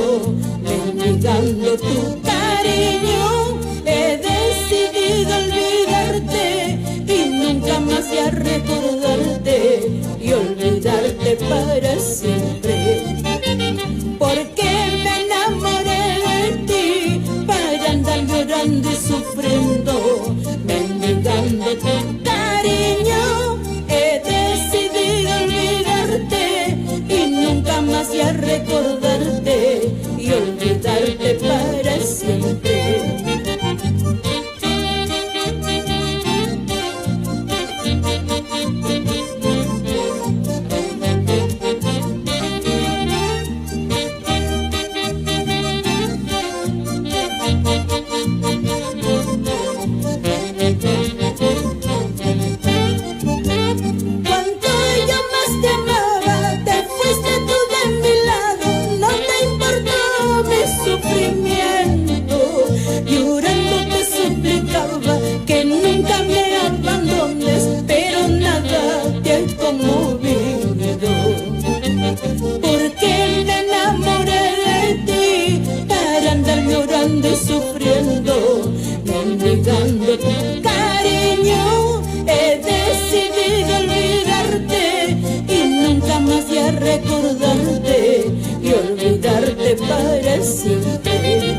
mendigando tu cariño. He decidido olvidarte y nunca más ya recordarte y olvidarte para siempre. Porque me enamoré de ti para andar llorando y sufriendo, mendigando tu cariño. He decidido olvidarte y nunca más ya recordarte y olvidarte para siempre. Sufriendo, mendigando tu cariño. He decidido olvidarte y nunca más ya recordarte y olvidarte para siempre.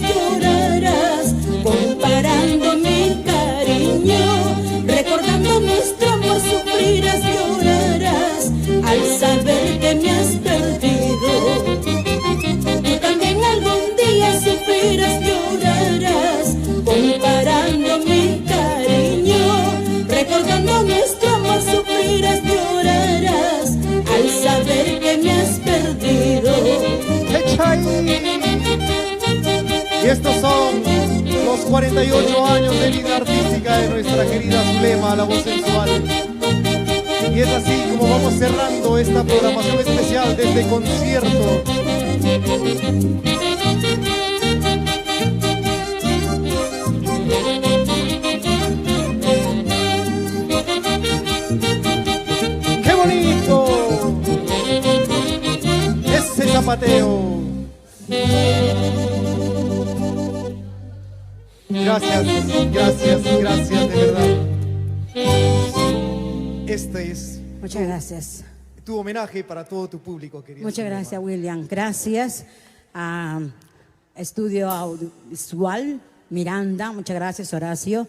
Llorarás, comparando mi cariño, recordando nuestro amor, sufrirás, llorarás, al saber que me has perdido. Tú también algún día sufrirás, llorarás, comparando mi cariño, recordando nuestro amor, sufrirás, llorarás, al saber que me has perdido. Y estos son los 48 años de vida artística de nuestra querida Zulema, la voz sensual. Y es así como vamos cerrando esta programación especial de este concierto. ¡Qué bonito! Ese zapateo. Gracias, gracias, gracias, de verdad. Este es Muchas gracias. tu homenaje para todo tu público, querido. Muchas Zulema. gracias, William. Gracias a Estudio Audiovisual Miranda. Muchas gracias, Horacio.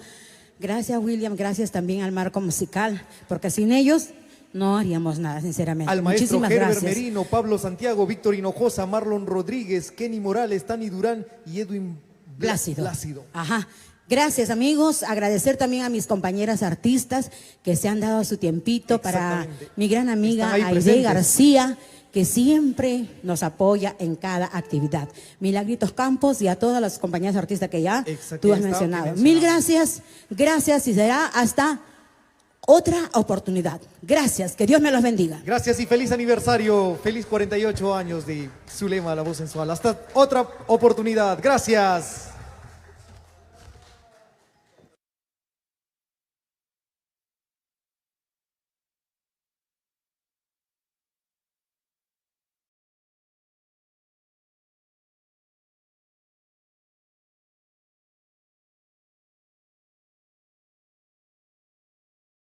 Gracias, William. Gracias también al Marco Musical, porque sin ellos no haríamos nada, sinceramente. Al maestro Muchísimas Herbert gracias. Merino, Pablo Santiago, Víctor Hinojosa, Marlon Rodríguez, Kenny Morales, Tani Durán y Edwin Plácido. Ajá. Gracias, amigos. Agradecer también a mis compañeras artistas que se han dado su tiempito, para mi gran amiga Están ahí Aide presentes. García, que siempre nos apoya en cada actividad. Milagritos Campos y a todas las compañeras artistas que ya tú has mencionado. Mil gracias, gracias y será hasta otra oportunidad. Gracias, que Dios me los bendiga. Gracias y feliz aniversario, feliz 48 años de Zulema, la voz sensual. Hasta otra oportunidad. Gracias.